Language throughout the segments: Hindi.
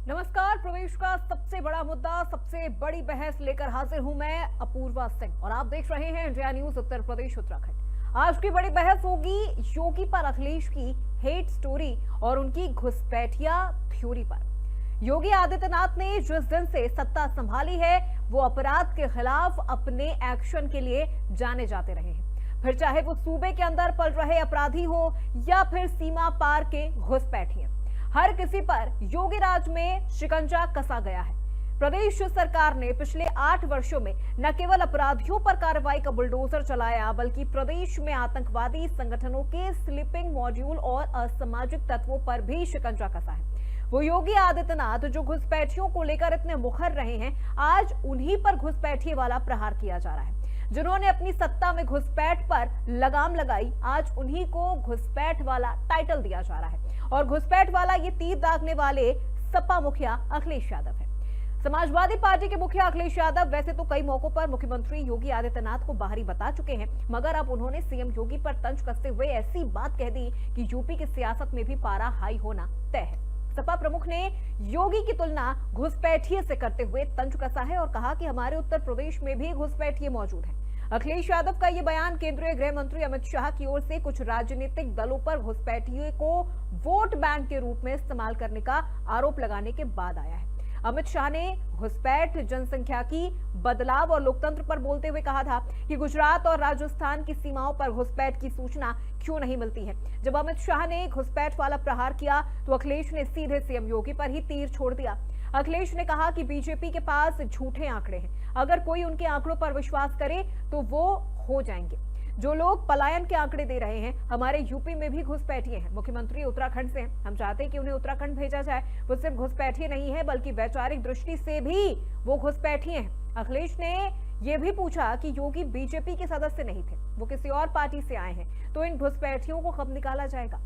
नमस्कार। प्रदेश का सबसे बड़ा मुद्दा, सबसे बड़ी बहस लेकर हाजिर हूं मैं अपूर्वा सिंह और आप देख रहे हैं इंडिया न्यूज उत्तर प्रदेश उत्तराखंड। आज की बड़ी बहस होगी योगी पर अखिलेश की हेट स्टोरी और उनकी घुसपैठिया थ्योरी पर। योगी आदित्यनाथ ने जिस दिन से सत्ता संभाली है वो अपराध के खिलाफ अपने एक्शन के लिए जाने जाते रहे हैं, फिर चाहे वो सूबे के अंदर पल रहे अपराधी हो या फिर सीमा पार के घुसपैठिए। हर किसी पर योगी राज में शिकंजा कसा गया है। प्रदेश सरकार ने पिछले 8 वर्षों में न केवल अपराधियों पर कार्रवाई का बुलडोजर चलाया बल्कि प्रदेश में आतंकवादी संगठनों के स्लीपिंग मॉड्यूल और असामाजिक तत्वों पर भी शिकंजा कसा है। वो योगी आदित्यनाथ जो घुसपैठियों को लेकर इतने मुखर रहे हैं, आज उन्हीं पर घुसपैठिए वाला प्रहार किया जा रहा है। जिन्होंने अपनी सत्ता में घुसपैठ पर लगाम लगाई, आज उन्हीं को घुसपैठ वाला टाइटल दिया जा रहा है और घुसपैठ वाला ये तीर दागने वाले सपा मुखिया अखिलेश यादव है। समाजवादी पार्टी के मुखिया अखिलेश यादव वैसे तो कई मौकों पर मुख्यमंत्री योगी आदित्यनाथ को बाहरी बता चुके हैं, मगर अब उन्होंने सीएम योगी पर तंज कसते हुए ऐसी बात कह दी कि यूपी की सियासत में भी पारा हाई होना तय है। सपा प्रमुख ने योगी की तुलना घुसपैठिए से करते हुए तंज कसा है और कहा कि हमारे उत्तर प्रदेश में भी घुसपैठिए मौजूद हैं। अखिलेश यादव का ये बयान केंद्रीय गृह मंत्री अमित शाह की ओर से कुछ राजनीतिक दलों पर घुसपैठिए को वोट बैंक के रूप में इस्तेमाल करने का आरोप लगाने के बाद आया है। अमित शाह ने घुसपैठ, जनसंख्या की बदलाव और लोकतंत्र पर बोलते हुए कहा था कि गुजरात और राजस्थान की सीमाओं पर घुसपैठ की सूचना क्यों नहीं मिलती है। जब अमित शाह ने घुसपैठ वाला प्रहार किया तो अखिलेश ने सीधे सीएम योगी पर ही तीर छोड़ दिया। अखिलेश ने कहा कि बीजेपी के पास झूठे आंकड़े हैं, अगर कोई उनके आंकड़ों पर विश्वास करे तो वो हो जाएंगे। जो लोग पलायन के आंकड़े दे रहे हैं, हमारे यूपी में भी घुसपैठिए हैं। मुख्यमंत्री उत्तराखंड से हैं, हम चाहते हैं कि उन्हें उत्तराखंड भेजा जाए। वो सिर्फ घुसपैठिए नहीं है बल्कि वैचारिक दृष्टि से भी वो घुसपैठिए हैं। अखिलेश ने यह भी पूछा कि योगी बीजेपी के सदस्य नहीं थे, वो किसी और पार्टी से आए हैं, तो इन घुसपैठियों को कब निकाला जाएगा।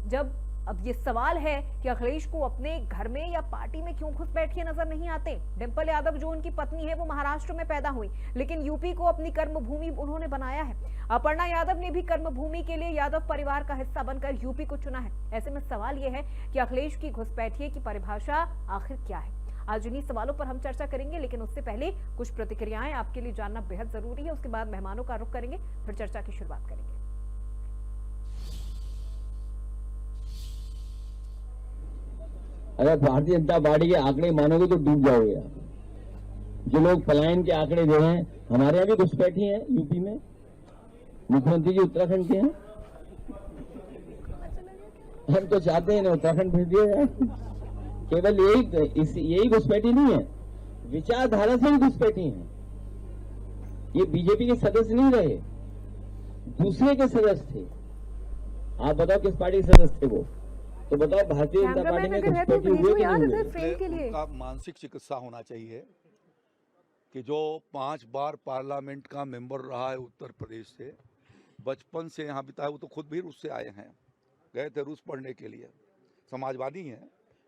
जब अब ये सवाल है कि अखिलेश को अपने घर में या पार्टी में क्यों घुसपैठिए नजर नहीं आते। डिंपल यादव जो उनकी पत्नी है वो महाराष्ट्र में पैदा हुई, लेकिन यूपी को अपनी कर्मभूमि उन्होंने बनाया है। अपर्णा यादव ने भी कर्मभूमि के लिए यादव परिवार का हिस्सा बनकर यूपी को चुना है। ऐसे में सवाल यह है कि अखिलेश की घुसपैठिए की परिभाषा आखिर क्या है। आज इन्हीं सवालों पर हम चर्चा करेंगे, लेकिन उससे पहले कुछ प्रतिक्रियाएं आपके लिए जानना बेहद जरूरी है। उसके बाद मेहमानों का रुख करेंगे, फिर चर्चा की शुरुआत करेंगे। अगर भारतीय जनता पार्टी के आंकड़े मानोगे तो डूब जाओगे आप। जो लोग पलायन के आंकड़े दे रहे हैं, हमारे यहाँ भी घुसपैठी हैं यूपी में, मुख्यमंत्री जी उत्तराखंड के हैं। हम तो चाहते हैं ना उत्तराखंड भेज दिया जाए। केवल यही घुसपैठी नहीं है, विचारधारा से भी घुसपैठी है। ये बीजेपी के सदस्य नहीं रहे, दूसरे के सदस्य थे। आप बताओ किस पार्टी के सदस्य थे वो, तो बताओ भारतीय जनता पार्टी में घुसपैठी हुई कि नहीं हुई। उनका मानसिक चिकित्सा होना चाहिए कि जो 5 बार पार्लियामेंट का मेंबर रहा है उत्तर प्रदेश से, बचपन से यहाँ बिताया। वो तो खुद भी रूस से आए हैं, गए थे रूस पढ़ने के लिए, समाजवादी हैं।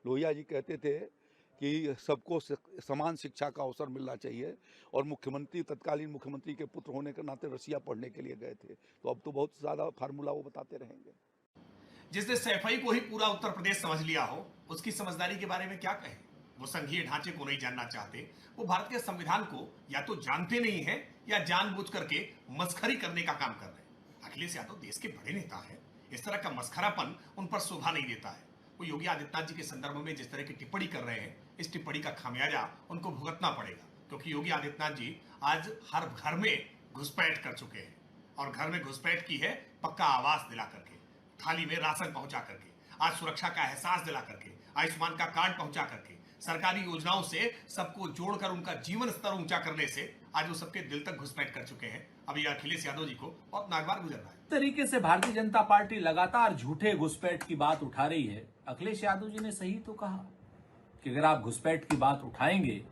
लोहिया जी कहते थे कि सबको समान शिक्षा का अवसर मिलना चाहिए, और मुख्यमंत्री, तत्कालीन मुख्यमंत्री के पुत्र होने के नाते रसिया पढ़ने के लिए गए थे। तो अब तो बहुत ज़्यादा फार्मूला वो बताते रहेंगे। जिसने सैफई को ही पूरा उत्तर प्रदेश समझ लिया हो, उसकी समझदारी के बारे में क्या कहें। वो संघीय ढांचे को नहीं जानना चाहते, वो भारत के संविधान को या तो जानते नहीं है या जानबूझ करके मस्खरी करने का काम कर रहे हैं। अखिलेश यादव देश के बड़े नेता है, इस तरह का मस्खरापन उन पर शोभा नहीं देता है। वो योगी आदित्यनाथ जी के संदर्भ में जिस तरह की टिप्पणी कर रहे हैं, इस टिप्पणी का खामियाजा उनको भुगतना पड़ेगा, क्योंकि योगी आदित्यनाथ जी आज हर घर में घुसपैठ कर चुके हैं, और घर में घुसपैठ की है पक्का आवास दिला करके, थाली में राशन पहुंचा करके, आज सुरक्षा का एहसास दिला करके, आयुष्मान का कार्ड पहुंचा करके, सरकारी योजनाओं से सबको जोड़कर उनका जीवन स्तर ऊंचा करने से आज वो सबके दिल तक घुसपैठ कर चुके हैं। अब ये अखिलेश यादव जी को बहुत नागवार गुजर रहा है। तरीके से भारतीय जनता पार्टी लगातार झूठे घुसपैठ की बात उठा रही है। अखिलेश यादव जी ने सही तो कहा कि अगर आप घुसपैठ की बात उठाएंगे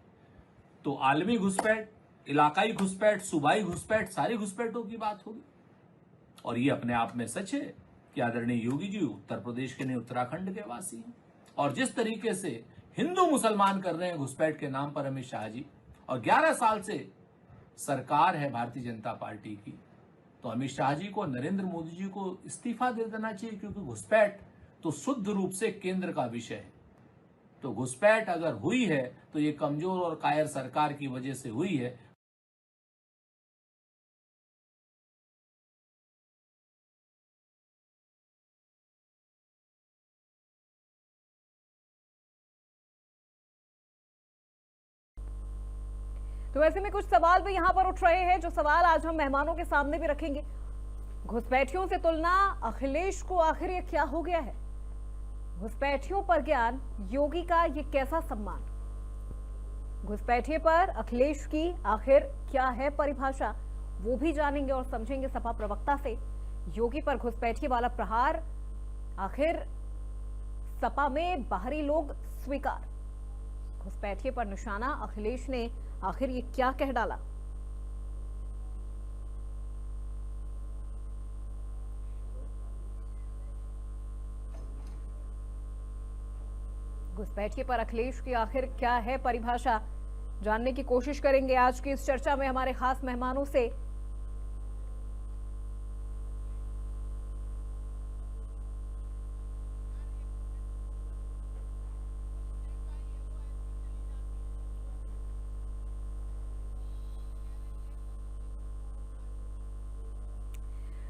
तो आलमी घुसपैठ, इलाकाई घुसपैठ, सूबाई घुसपैठ, सारी घुसपैठों की बात होगी। और ये अपने आप में सच है कि आदरणीय योगी जी उत्तर प्रदेश के नहीं, उत्तराखंड के वासी हैं। और जिस तरीके से हिंदू मुसलमान कर रहे हैं घुसपैठ के नाम पर अमित शाह जी, और 11 साल से सरकार है भारतीय जनता पार्टी की, तो अमित शाह जी को, नरेंद्र मोदी जी को इस्तीफा दे देना चाहिए, क्योंकि घुसपैठ तो शुद्ध रूप से केंद्र का विषय है। तो घुसपैठ अगर हुई है तो ये कमजोर और कायर सरकार की वजह से हुई है। तो ऐसे में कुछ सवाल भी यहाँ पर उठ रहे हैं, जो सवाल आज हम मेहमानों के सामने भी रखेंगे। घुसपैठियों से तुलना, अखिलेश को आखिर ये क्या हो गया है? घुसपैठियों पर ज्ञान, योगी का ये कैसा सम्मान? घुसपैठिए पर अखिलेश की आखिर क्या है परिभाषा, वो भी जानेंगे और समझेंगे सपा प्रवक्ता से। योगी पर घुसपैठिए वाला प्रहार आखिर सपा में बाहरी लोग स्वीकार। घुसपैठिए पर निशाना अखिलेश ने आखिर ये क्या कह डाला? घुसपैठिए पर अखिलेश की आखिर क्या है परिभाषा, जानने की कोशिश करेंगे आज की इस चर्चा में हमारे खास मेहमानों से।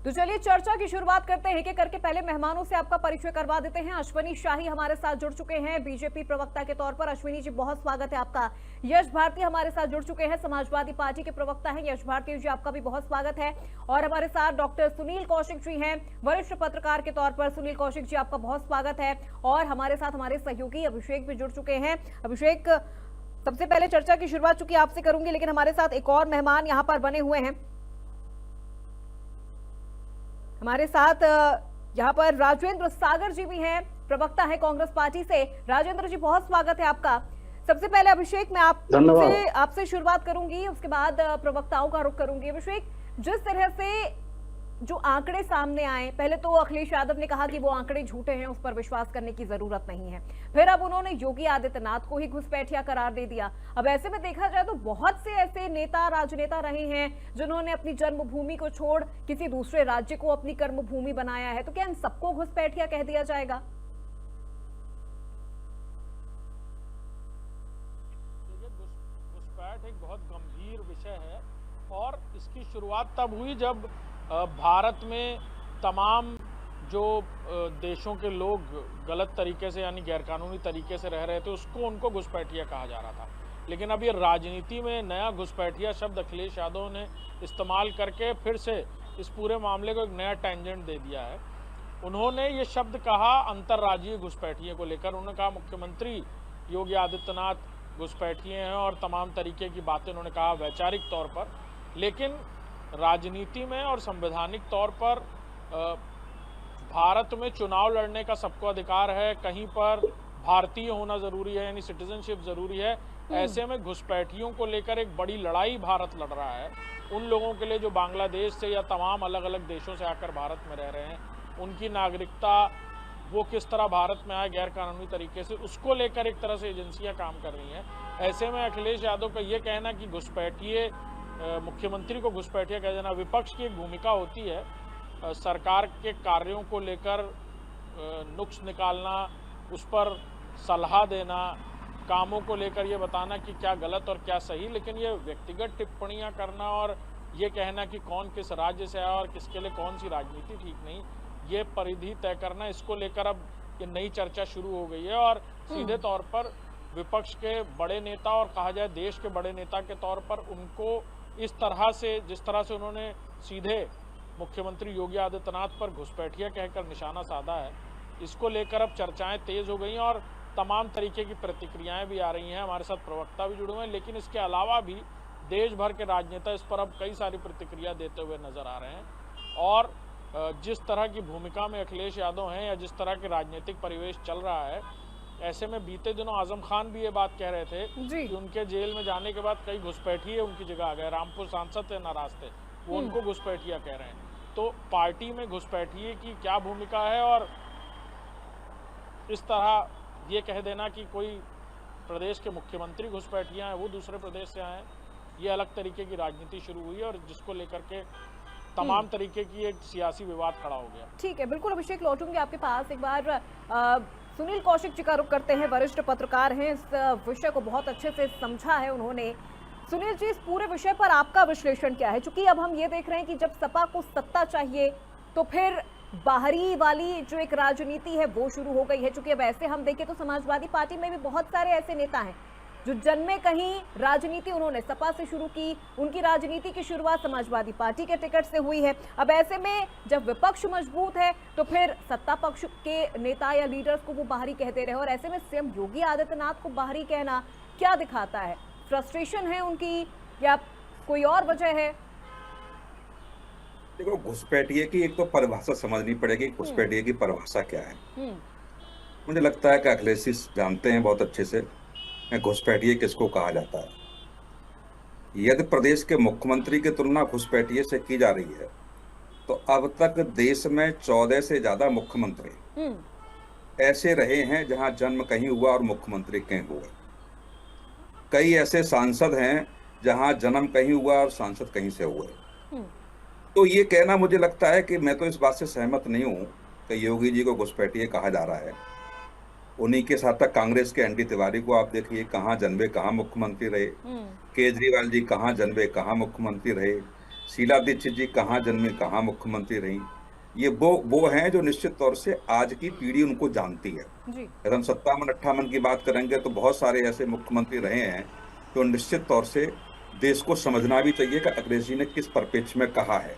तो चलिए चर्चा की शुरुआत करते हैं। एक करके पहले मेहमानों से आपका परिचय करवा देते हैं। अश्विनी शाही हमारे साथ जुड़ चुके हैं बीजेपी प्रवक्ता के तौर पर। अश्विनी जी बहुत स्वागत है आपका। यश भारती हमारे साथ जुड़ चुके हैं, समाजवादी पार्टी के प्रवक्ता हैं। यश भारती जी आपका भी बहुत स्वागत है। और हमारे साथ डॉक्टर सुनील कौशिक जी हैं, वरिष्ठ पत्रकार के तौर पर। सुनील कौशिक जी आपका बहुत स्वागत है। और हमारे साथ हमारे सहयोगी अभिषेक भी जुड़ चुके हैं। अभिषेक, सबसे पहले चर्चा की शुरुआत चूंकि आपसे करूंगी, लेकिन हमारे साथ एक और मेहमान यहाँ पर बने हुए हैं। हमारे साथ यहाँ पर राजेंद्र सागर जी भी हैं, प्रवक्ता है कांग्रेस पार्टी से। राजेंद्र जी बहुत स्वागत है आपका। सबसे पहले अभिषेक, मैं आपसे शुरुआत करूंगी, उसके बाद प्रवक्ताओं का रुख करूंगी। अभिषेक, जिस तरह से जो आंकड़े सामने आए, पहले तो अखिलेश यादव ने कहा कि वो आंकड़े झूठे हैं, उस पर विश्वास करने की जरूरत नहीं है। फिर अब उन्होंने योगी आदित्यनाथ को ही घुसपैठिया करार दे दिया। अब ऐसे में देखा जाए तो बहुत से ऐसे नेता, राजनेता रहे हैं जिन्होंने अपनी जन्मभूमि को छोड़ किसी दूसरे राज्य को अपनी कर्मभूमि बनाया है। तो क्या इन सबको घुसपैठिया कह दिया जाएगा? घुसपैठ एक बहुत गंभीर विषय है और इसकी शुरुआत तब हुई जब भारत में तमाम जो देशों के लोग गलत तरीके से यानी गैरकानूनी तरीके से रह रहे थे उसको उनको घुसपैठिया कहा जा रहा था। लेकिन अब ये राजनीति में नया घुसपैठिया शब्द अखिलेश यादव ने इस्तेमाल करके फिर से इस पूरे मामले को एक नया टेंजेंट दे दिया है। उन्होंने ये शब्द कहा अंतर्राज्यीय घुसपैठिए को लेकर। उन्होंने कहा मुख्यमंत्री योगी आदित्यनाथ घुसपैठिए हैं और तमाम तरीके की बातें उन्होंने कहा वैचारिक तौर पर। लेकिन राजनीति में और संवैधानिक तौर पर भारत में चुनाव लड़ने का सबको अधिकार है, कहीं पर भारतीय होना जरूरी है यानी सिटीजनशिप जरूरी है। ऐसे में घुसपैठियों को लेकर एक बड़ी लड़ाई भारत लड़ रहा है। उन लोगों के लिए जो बांग्लादेश से या तमाम अलग अलग देशों से आकर भारत में रह रहे हैं, उनकी नागरिकता वो किस तरह भारत में आए गैर कानूनी तरीके से, उसको लेकर एक तरह से एजेंसियां काम कर रही हैं। ऐसे में अखिलेश यादव का ये कहना कि घुसपैठिए मुख्यमंत्री को घुसपैठिया कह देना, विपक्ष की एक भूमिका होती है सरकार के कार्यों को लेकर नुक्स निकालना, उस पर सलाह देना, कामों को लेकर ये बताना कि क्या गलत और क्या सही। लेकिन ये व्यक्तिगत टिप्पणियां करना और ये कहना कि कौन किस राज्य से आया और किसके लिए कौन सी राजनीति ठीक नहीं, ये परिधि तय करना, इसको लेकर अब ये नई चर्चा शुरू हो गई है। और सीधे तौर पर विपक्ष के बड़े नेता और कहा जाए देश के बड़े नेता के तौर पर उनको इस तरह से, जिस तरह से उन्होंने सीधे मुख्यमंत्री योगी आदित्यनाथ पर घुसपैठिया कहकर निशाना साधा है, इसको लेकर अब चर्चाएं तेज हो गई हैं और तमाम तरीके की प्रतिक्रियाएं भी आ रही हैं। हमारे साथ प्रवक्ता भी जुड़े हुए हैं, लेकिन इसके अलावा भी देश भर के राजनेता इस पर अब कई सारी प्रतिक्रिया देते हुए नजर आ रहे हैं। और जिस तरह की भूमिका में अखिलेश यादव हैं या जिस तरह के राजनीतिक परिवेश चल रहा है, ऐसे में बीते दिनों आजम खान भी ये बात कह रहे थे कि उनके जेल में जाने के बाद कई घुसपैठिए उनकी जगह आ गए। रामपुर सांसद थे, नाराज थे, वो उनको घुसपैठिया कह रहे हैं। तो पार्टी में घुसपैठिए की क्या भूमिका है और इस तरह ये कह देना कि कोई प्रदेश के मुख्यमंत्री घुसपैठिया हैं, वो दूसरे प्रदेश से आए हैं, ये अलग तरीके की राजनीति शुरू हुई है और जिसको लेकर के तमाम तरीके की एक सियासी विवाद खड़ा हो गया। ठीक है, बिल्कुल अभिषेक, लौटूंगी आपके पास। एक बार सुनील कौशिक जी का रुख करते हैं, वरिष्ठ पत्रकार हैं, इस विषय को बहुत अच्छे से समझा है उन्होंने। सुनील जी, इस पूरे विषय पर आपका विश्लेषण क्या है? क्योंकि अब हम ये देख रहे हैं कि जब सपा को सत्ता चाहिए तो फिर बाहरी वाली जो एक राजनीति है वो शुरू हो गई है। क्योंकि अब ऐसे हम देखें तो समाजवादी पार्टी में भी बहुत सारे ऐसे नेता हैं जो जन्मे कहीं राजनीति उन्होंने सपा से शुरू की, उनकी राजनीति की शुरुआत समाजवादी पार्टी के टिकट से हुई है। अब ऐसे में जब विपक्ष मजबूत है तो फिर सत्ता पक्ष के नेता या लीडर्स को वो बाहरी कहते रहे, और ऐसे में सीएम योगी आदित्यनाथ को बाहरी कहना क्या दिखाता है? फ्रस्ट्रेशन है उनकी या कोई और वजह है? देखो, घुसपैठिए की एक तो परिभाषा समझनी पड़ेगी। घुसपैठिए की परिभाषा क्या है? मुझे लगता है कि अखिलेश जी जानते हैं बहुत अच्छे से घुसपैठिए किसको कहा जाता है। यदि प्रदेश के मुख्यमंत्री की तुलना घुसपैठिए से की जा रही है तो अब तक देश में 14 से ज्यादा मुख्यमंत्री ऐसे रहे हैं जहां जन्म कहीं हुआ और मुख्यमंत्री कहीं हुआ। कई ऐसे सांसद हैं जहां जन्म कहीं हुआ और सांसद कहीं से हुए। तो ये कहना, मुझे लगता है कि मैं तो इस बात से सहमत नहीं हूं कि योगी जी को घुसपैठिए कहा जा रहा है। उन्हीं के साथ तक कांग्रेस के एनडी तिवारी को आप देखिए, कहाँ जन्मे कहाँ मुख्यमंत्री रहे। केजरीवाल जी कहाँ जन्मे कहाँ मुख्यमंत्री रहे। शीला दीक्षित जी कहाँ जन्मे कहाँ मुख्यमंत्री रही। ये वो हैं जो निश्चित तौर से आज की पीढ़ी उनको जानती है। यदि हम 57-58 की बात करेंगे तो बहुत सारे ऐसे मुख्यमंत्री रहे हैं तो निश्चित तौर से देश को समझना भी चाहिए कि अखिलेश जी ने किस परिप्रेक्ष्य में कहा है।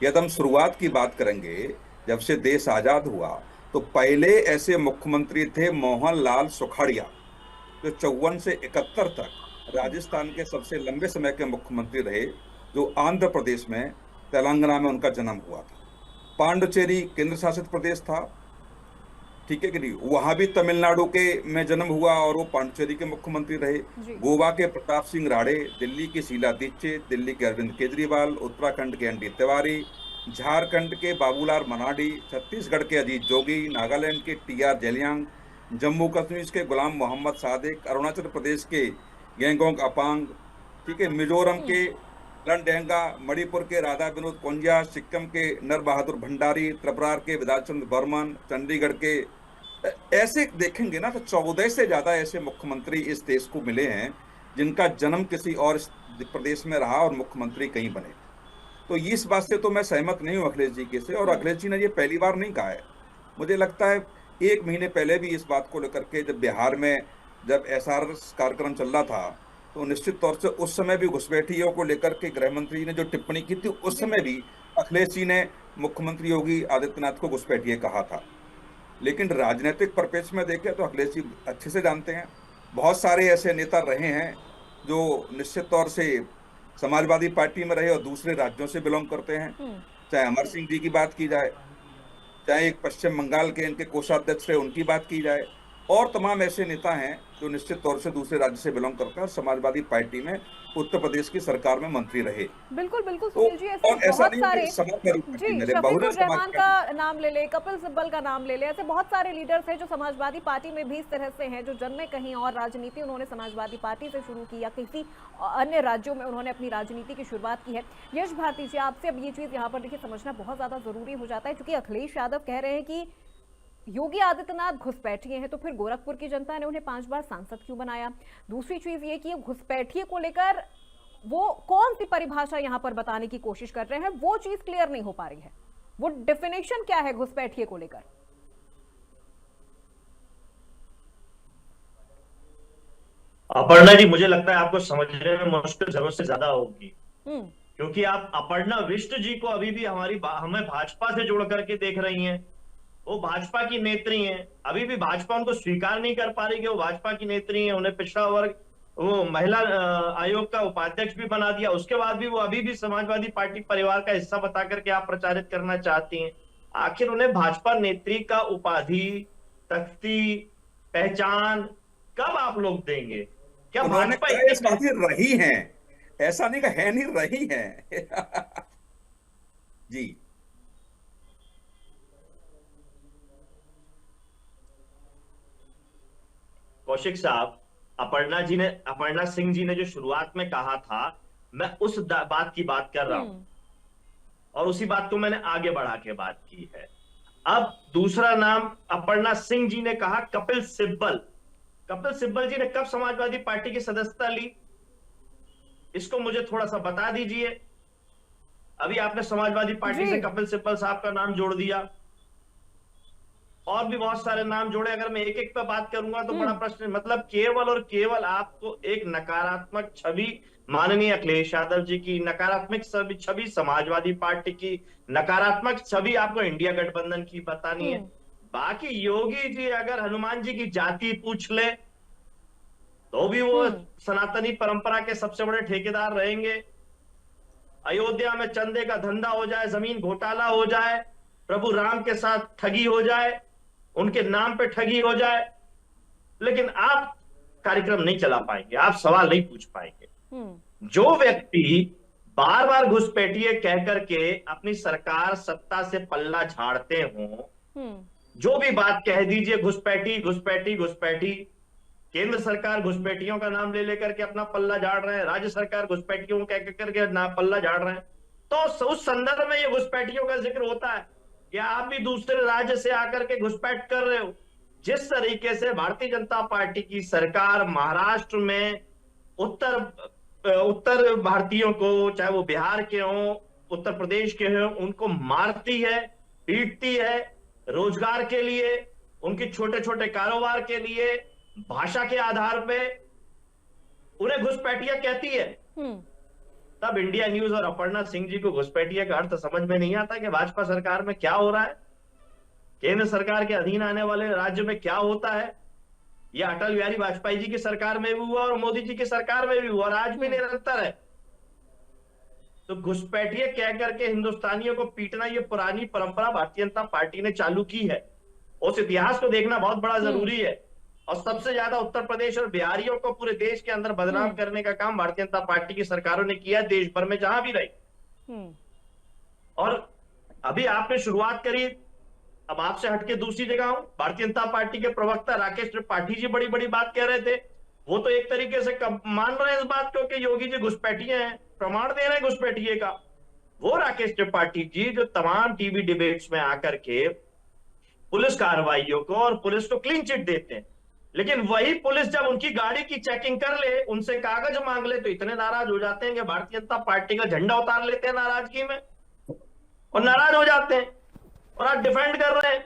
यदि हम शुरुआत की बात करेंगे, जब से देश आजाद हुआ तो पहले ऐसे मुख्यमंत्री थे मोहन लाल सुखाड़िया, जो 54 से 71 तक राजस्थान के सबसे लंबे समय के मुख्यमंत्री रहे, जो आंध्र प्रदेश में, तेलंगाना में उनका जन्म हुआ था। पांडुचेरी केंद्र शासित प्रदेश था, ठीक है कि नहीं, वहां भी तमिलनाडु के में जन्म हुआ और वो पांडुचेरी के मुख्यमंत्री रहे। गोवा के प्रताप सिंह राणे, दिल्ली की शीला दीक्षित, दिल्ली के अरविंद केजरीवाल, उत्तराखंड के एनडी तिवारी, झारखंड के बाबूलाल मरांडी, छत्तीसगढ़ के अजीत जोगी, नागालैंड के टीआर जेलियांग, जम्मू कश्मीर के गुलाम मोहम्मद सादिक, अरुणाचल प्रदेश के गेंगोंग अपांग, ठीक है, मिजोरम के लनडेंगा, मणिपुर के राधा विनोद कोंजिया, सिक्किम के नर बहादुर भंडारी, त्रिपुरा के विधानचंद्र बर्मन, चंडीगढ़ के, ऐसे देखेंगे ना तो 14 से ज्यादा ऐसे मुख्यमंत्री इस देश को मिले हैं जिनका जन्म किसी और प्रदेश में रहा और मुख्यमंत्री कहीं बने। तो इस बात से तो मैं सहमत नहीं हूँ अखिलेश जी के से, और अखिलेश जी ने ये पहली बार नहीं कहा है। मुझे लगता है 1 महीने पहले भी इस बात को लेकर के, जब बिहार में जब एसआर कार्यक्रम चल रहा था तो निश्चित तौर से उस समय भी घुसपैठियों को लेकर के गृह मंत्री ने जो टिप्पणी की थी, उस समय भी अखिलेश जी ने मुख्यमंत्री योगी आदित्यनाथ को घुसपैठिए कहा था। लेकिन राजनीतिक परिप्रेक्ष्य में देखें तो अखिलेश जी अच्छे से जानते हैं, बहुत सारे ऐसे नेता रहे हैं जो निश्चित तौर से समाजवादी पार्टी में रहे और दूसरे राज्यों से बिलोंग करते हैं। चाहे अमर सिंह जी की बात की जाए, चाहे एक पश्चिम बंगाल के इनके कोषाध्यक्ष रहे उनकी बात की जाए, और तमाम ऐसे नेता हैं जो निश्चित तौर से दूसरे राज्य से बिलोंग करते हैं और समाजवादी पार्टी में उत्तर प्रदेश की सरकार में मंत्री रहे। बिल्कुल बिल्कुल सुनील जी, ऐसे बहुत सारे, जी, शफीकुर रहमान का नाम ले ले, कपिल सिब्बल का नाम ले ले, ऐसे बहुत सारे लीडर्स हैं जो समाजवादी पार्टी में भी इस तरह से हैं, जो जन्मे कहीं और, राजनीति उन्होंने समाजवादी पार्टी से शुरू की या किसी अन्य राज्यों में उन्होंने अपनी राजनीति की शुरुआत की है। यश भारती जी, आपसे अब ये चीज यहाँ पर देखिए समझना बहुत ज्यादा जरूरी हो जाता है, क्योंकि अखिलेश यादव कह रहे हैं कि योगी आदित्यनाथ घुसपैठिए हैं, तो फिर गोरखपुर की जनता ने उन्हें 5 बार सांसद क्यों बनाया? दूसरी चीज ये कि घुसपैठिए को लेकर वो कौन सी परिभाषा यहां पर बताने की कोशिश कर रहे हैं, वो चीज क्लियर नहीं हो पा रही है। वो डेफिनेशन क्या है घुसपैठिए को लेकर? अपर्णा जी, मुझे लगता है आपको समझने में मुश्किल जरूरत से ज्यादा होगी, क्योंकि आप अपर्णा विष्ट जी को अभी भी हमें भाजपा से जोड़ करके देख रही हैं। वो भाजपा की नेत्री हैं, अभी भी भाजपा उनको स्वीकार नहीं कर पा रही कि वो भाजपा की नेत्री हैं। उन्हें पिछड़ा वर्ग, वो महिला आयोग का उपाध्यक्ष भी बना दिया, उसके बाद भी वो अभी भी समाजवादी पार्टी परिवार का हिस्सा बता करके आप प्रचारित करना चाहती हैं। आखिर उन्हें भाजपा नेत्री का उपाधि, तख्ती, पहचान कब आप लोग देंगे? क्या भाजपा रही हैं? ऐसा नहीं है नहीं रही हैं। जी कौशिक साहब, अपर्णा सिंह जी ने जो शुरुआत में कहा था, मैं उस बात की बात कर रहा हूं और उसी बात को मैंने आगे बढ़ा के बात की है। अब दूसरा नाम अपर्णा सिंह जी ने कहा कपिल सिब्बल। कपिल सिब्बल जी ने कब समाजवादी पार्टी की सदस्यता ली, इसको मुझे थोड़ा सा बता दीजिए। अभी आपने समाजवादी पार्टी से कपिल सिब्बल साहब का नाम जोड़ दिया, और भी बहुत सारे नाम जोड़े। अगर मैं एक एक पे बात करूंगा तो बड़ा प्रश्न, मतलब केवल और केवल आपको एक नकारात्मक छवि माननीय अखिलेश यादव जी की, नकारात्मक छवि समाजवादी पार्टी की, नकारात्मक छवि आपको इंडिया गठबंधन की बतानी है। बाकी योगी जी अगर हनुमान जी की जाति पूछ ले तो भी वो सनातनी परंपरा के सबसे बड़े ठेकेदार रहेंगे। अयोध्या में चंदे का धंधा हो जाए, जमीन घोटाला हो जाए, प्रभु राम के साथ ठगी हो जाए, उनके नाम पे ठगी हो जाए, लेकिन आप कार्यक्रम नहीं चला पाएंगे, आप सवाल नहीं पूछ पाएंगे। जो व्यक्ति बार बार घुसपैठिए कह करके अपनी सरकार सत्ता से पल्ला झाड़ते हो, जो भी बात कह दीजिए घुसपैठी घुसपैठी घुसपैठी, केंद्र सरकार घुसपैठियों का नाम ले लेकर के अपना पल्ला झाड़ रहे हैं, राज्य सरकार घुसपैठियों कह करके पल्ला झाड़ रहे हैं, तो उस संदर्भ में ये घुसपैठियों का जिक्र होता है कि आप भी दूसरे राज्य से आकर के घुसपैठ कर रहे हो। जिस तरीके से भारतीय जनता पार्टी की सरकार महाराष्ट्र में उत्तर भारतीयों को, चाहे वो बिहार के हों, उत्तर प्रदेश के हों, उनको मारती है, पीटती है, रोजगार के लिए, उनके छोटे छोटे कारोबार के लिए, भाषा के आधार पे उन्हें घुसपैठिया कहती है, तब इंडिया न्यूज और अपर्णा सिंह जी को घुसपैठिया का अर्थ समझ में नहीं आता कि भाजपा सरकार में क्या हो रहा है, केंद्र सरकार के अधीन आने वाले राज्य में क्या होता है। यह अटल बिहारी वाजपेयी जी की सरकार में भी हुआ और मोदी जी की सरकार में भी हुआ और आज भी निरंतर है। तो घुसपैठिए कह करके हिंदुस्तानियों को पीटना, ये पुरानी परंपरा भारतीय जनता पार्टी ने चालू की है। उस इतिहास को देखना बहुत बड़ा जरूरी है। और सबसे ज्यादा उत्तर प्रदेश और बिहारियों को पूरे देश के अंदर बदनाम करने का काम भारतीय जनता पार्टी की सरकारों ने किया, देश भर में जहां भी रही। और अभी आपने शुरुआत करी, अब आपसे हटके दूसरी जगह हूं। भारतीय जनता पार्टी के प्रवक्ता राकेश त्रिपाठी जी बड़ी बड़ी बात कह रहे थे। वो तो एक तरीके से मान रहे हैं इस बात को कि योगी जी घुसपैठिए हैं, प्रमाण दे रहे हैं घुसपैठिए का। वो राकेश त्रिपाठी जी जो तमाम टीवी डिबेट्स में आकर के पुलिस कार्रवाइयों को और पुलिस को क्लीन चिट देते हैं, लेकिन वही पुलिस जब उनकी गाड़ी की चेकिंग कर ले, उनसे कागज मांग ले, तो इतने नाराज हो जाते हैं कि भारतीय जनता पार्टी का झंडा उतार लेते हैं नाराजगी में और नाराज हो जाते हैं और आज डिफेंड कर रहे हैं।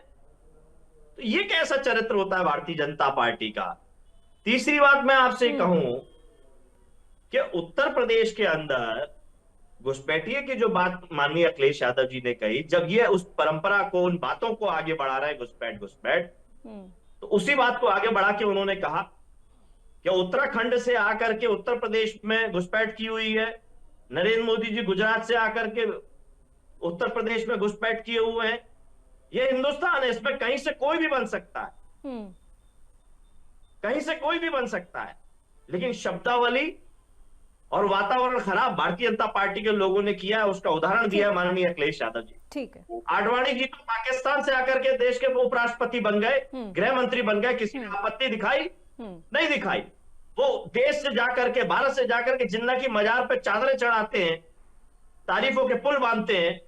तो ये कैसा चरित्र होता है भारतीय जनता पार्टी का। तीसरी बात मैं आपसे कहूं कि उत्तर प्रदेश के अंदर घुसपैठिए की जो बात माननीय अखिलेश यादव जी ने कही, जब ये उस परंपरा को, उन बातों को आगे बढ़ा रहे हैं घुसपैठ, तो उसी बात को आगे बढ़ा के उन्होंने कहा कि उत्तराखंड से आकर के उत्तर प्रदेश में घुसपैठ की हुई है, नरेंद्र मोदी जी गुजरात से आकर के उत्तर प्रदेश में घुसपैठ किए हुए हैं। ये हिंदुस्तान है, इसमें कहीं से कोई भी बन सकता है, कहीं से कोई भी बन सकता है, लेकिन शब्दावली और वातावरण खराब भारतीय जनता पार्टी के लोगों ने किया है। उसका उदाहरण दिया माननीय अखिलेश यादव जी। ठीक है। आडवाणी जी तो पाकिस्तान से आकर के देश के उपराष्ट्रपति बन गए, गृह मंत्री बन गए, किसी ने आपत्ति दिखाई नहीं दिखाई। वो देश से जाकर के, भारत से जाकर के जिन्ना की मजार पे चादरें चढ़ाते हैं, तारीफों के पुल बांधते हैं।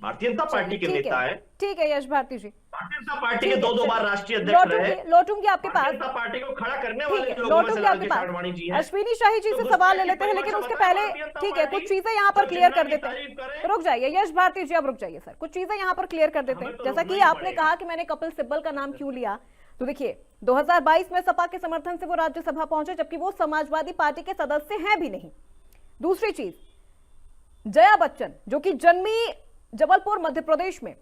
भारतीय जनता पार्टी के नेता है। ठीक है यश भारती जी, भारतीय जनता पार्टी के 2 बार राष्ट्रीय अध्यक्ष रहे। लौटूंगी आपके पास, जनता पार्टी को खड़ा करने वाले लौटूंगी आपके पास। अश्विनी शाही जी से सवाल ले लेते हैं, लेकिन उसके पहले ठीक है कुछ चीजें यहाँ पर क्लियर कर देते हैं। रुक जाइए यश भारती जी, अब रुक जाइए सर, कुछ चीजें यहाँ पर क्लियर कर देते हैं। जैसा कि आपने कहा कि मैंने कपिल सिब्बल का नाम क्यों लिया, तो देखिए 2022 में सपा के समर्थन से वो राज्यसभा पहुंचे, जबकि वो समाजवादी पार्टी के सदस्य हैं भी नहीं। दूसरी चीज, जया बच्चन जो कि जन्मी जबलपुर मध्य प्रदेश में,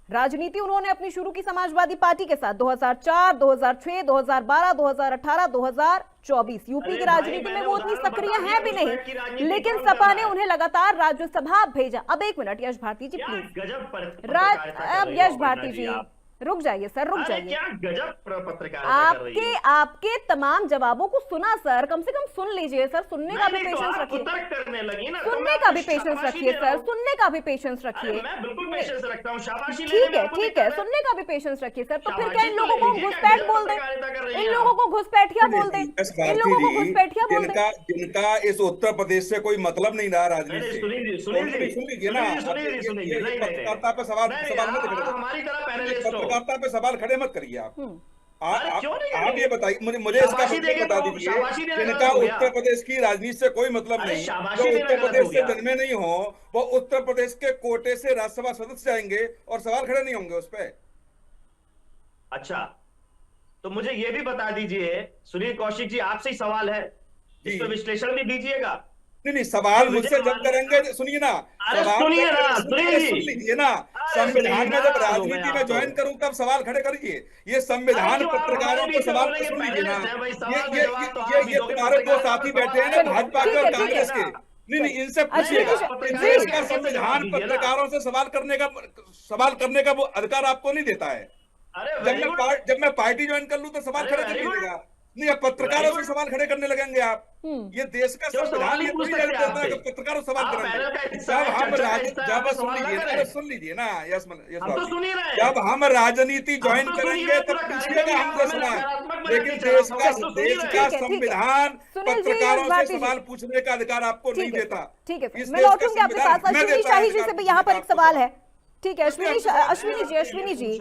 राजनीति उन्होंने अपनी शुरू की समाजवादी पार्टी के साथ 2004, 2006, 2012, 2018, 2024। यूपी की राजनीति में वो उतनी सक्रिय हैं भी नहीं, लेकिन सपा ने उन्हें लगातार राज्यसभा भेजा। अब एक मिनट यश भारती जी प्लीज, अब यश भारती जी रुक जाइए सर, रुक अरे जाइए। क्या गजब पत्रकारिता कर रही है। आपके तमाम जवाबों को सुना सर, कम से कम सुन लीजिए सर, सुनने का भी नहीं, तो पेशेंस आप रखिए, तर्क करने लगी ना, तो सुनने मैं का भी आपको पेशेंस शाबाशी रखिए दे रहा सर, हूं। सुनने का भी पेशेंस अरे रखिए। मैं बिल्कुल पेशेंस रखता हूँ, शाबाशी लेने ठीक में है, आपको ठीक दिक्कत है, सुनने का भी पेशेंस रखिए सर। तो फिर क्या शाबाशी इन तो लोगों ले को लीजिए, घुसपैठ क्या बोल दें, पत्रकारिता कर रही इन हैं लोगों को घुसपैठिया बोल दें, एस इन लोगों को भारती जी, घुसपैठिया बोल दें। जिनका इस उत्तर प्रदेश से कोई मतलब नहीं रहा राजनीति नहीं, से, सुनील तो उनकी जी, सुन लीजिए ना। सुनील जी, नहीं, पत्रकारिता पे सवाल नहीं, सवाल मत आप करिए, हमारी तरह पैनलिस्ट हो। पत्रकारिता पे सवाल खड़े मत करिए आप। अरे क्यों नहीं आप करेंगे? ये बताइए, मुझे इसका शाबाशी मतलब देंगे बता तो दीजिए, शाबाशी देना जिनका गलत हो गया। उत्तर प्रदेश की राजनीति से कोई मतलब अरे नहीं, शाबाशी जो देना उत्तर गलत प्रदेश हो से गया। जन्मे नहीं हो, वो उत्तर प्रदेश के कोटे से राज्यसभा सदस्य जाएंगे और सवाल खड़े नहीं होंगे उस पर। अच्छा, तो मुझे ये भी बता दीजिए सुनील कौशिक जी, आपसे ही सवाल है, इस पर विश्लेषण भी दीजिएगा। नहीं, सवाल मुझे मुझसे जब मालूम करेंगे, था। सुनिए ना, अरे सवाल सुनिए ना, सुनिए, सुनिए सुन जी। लीजिए ना। अरे संविधान में सुनिए जब ना, राजनीति हो गया में आप ज्वाइन तो। करूं तब सवाल खड़े करिए। ये अरे संविधान क्यों आप पत्रकारों हमारे को बीच में सवाल बोलेंगे? सुन लीजिए ना। पैनलिस्ट हैं भाई, सवाल का ये जवाब तो आप भी दोगे, तुम्हारे दो पत्रकारिता साथी पर बैठे हैं ना, सवाल भाजपा के ठीक और है, ठीक है। कांग्रेस के। नहीं, इनसे अच्छा, पूछिएगा ठीक है, कि जी। देश का संविधान पत्रकारों से सवाल करने का वो अधिकार आपको नहीं देता है। अरे जब मैं पार्टी ज्वाइन कर लूं तो सवाल अरे खड़े कर very good। लीजिएगा। नहीं, अब पत्रकारों very से good। सवाल खड़े करने लगेंगे आप। ये देश का क्यों सवाल संविधान नहीं ये पूछ थोड़ी सकते देता है आपसे? कि पत्रकारों से सवाल आप करेंगे। पैनल का हिस्सा है, जब हम चर्चा का हिस्सा है, आप सुन सवाल ना लीजिए, करें। अरे सुन लीजिए ना, यस हम तो सुन ही रहे हैं। जब हम राजनीति ज्वाइन हम तो सुन ही करेंगे रहे, तो पूरा पूछिएगा कार्यक्रम हमसे हमें सवाल। नकारात्मक बना लेकिन के चला, हम तो सुन ही देश रहे का हैं। ठीक है, ठीक है। संविधान सुनील जी, पत्रकारों यश से भारती जी। सवाल पूछने का अधिकार आपको नहीं ठीक है, देता। ठीक है, इस मैं देश का लौटूंगी आपके संविधान पास। हमें अश्विनी देता है शाही जी से भी यहाँ पर एक आपको सवाल है। ठीक है, अश्विनी जी,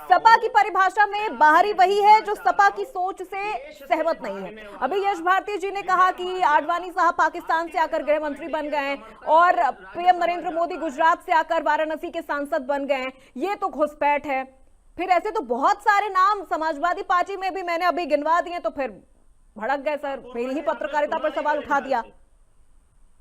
सपा की परिभाषा में बाहरी वही है जो सपा की सोच से सहमत नहीं है। अभी यश भारती जी ने कहा कि आडवाणी साहब पाकिस्तान से आकर गृह मंत्री बन गए और पीएम नरेंद्र मोदी गुजरात से आकर वाराणसी के सांसद बन गए, ये तो घुसपैठ है। फिर ऐसे तो बहुत सारे नाम समाजवादी पार्टी में भी मैंने अभी गिनवा दिए, तो फिर भड़क गए सर, मेरी ही पत्रकारिता पर सवाल उठा दिया।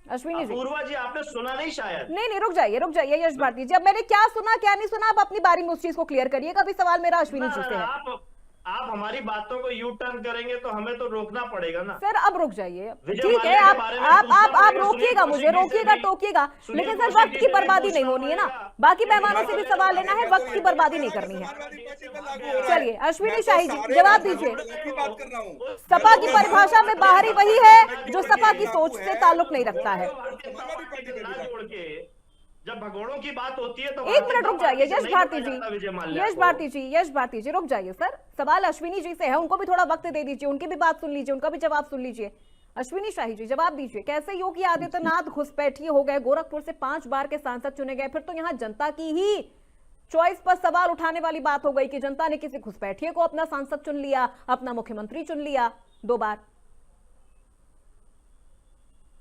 अश्विनी जी, पूर्वा जी, आपने सुना नहीं शायद? नहीं, रुक जाइए यश भारती जी, अब मैंने क्या सुना क्या नहीं सुना, आप अपनी बारी में उस चीज को क्लियर करिएगा। अभी सवाल मेरा अश्विनी जी से है। आप हमारी बातों को यू टर्न करेंगे तो हमें तो रोकना पड़ेगा ना सर अब रुक जाइए, विजय ठीक है, माल्या के बारे में पूछना आप पड़ेगा, रोकिएगा, सुनील मुझे कौशिक जी रोकिएगा से भी। टोकिएगा, सुनील लेकिन सर कौशिक वक्त जी की से भी बर्बादी नहीं पूछना होनी है ना। पड़ेगा। बाकी मेहमानों से भी सवाल लेना है, वक्त की बर्बादी नहीं करनी है। चलिए अश्विनी शाही जी, जवाब दीजिए। सपा की परिभाषा में बाहरी वही है जो सपा की सोच से ताल्लुक नहीं रखता है। जब भगोड़ों की बात होती है तो एक मिनट रुक जाइए यश भारती जी, यश भारती जी रुक जाइए सर, सवाल अश्विनी जी से है, उनको भी थोड़ा वक्त दे दीजिए, उनकी भी बात सुन लीजिए, उनका भी जवाब सुन लीजिए। अश्विनी शाही जी जवाब दीजिए, कैसे योगी आदित्यनाथ घुसपैठिए हो गए, गोरखपुर से 5 बार के सांसद चुने गए, फिर तो यहाँ जनता की ही चॉइस पर सवाल उठाने वाली बात हो गई कि जनता ने किसी घुसपैठिए को अपना सांसद चुन लिया, अपना मुख्यमंत्री चुन लिया 2 बार।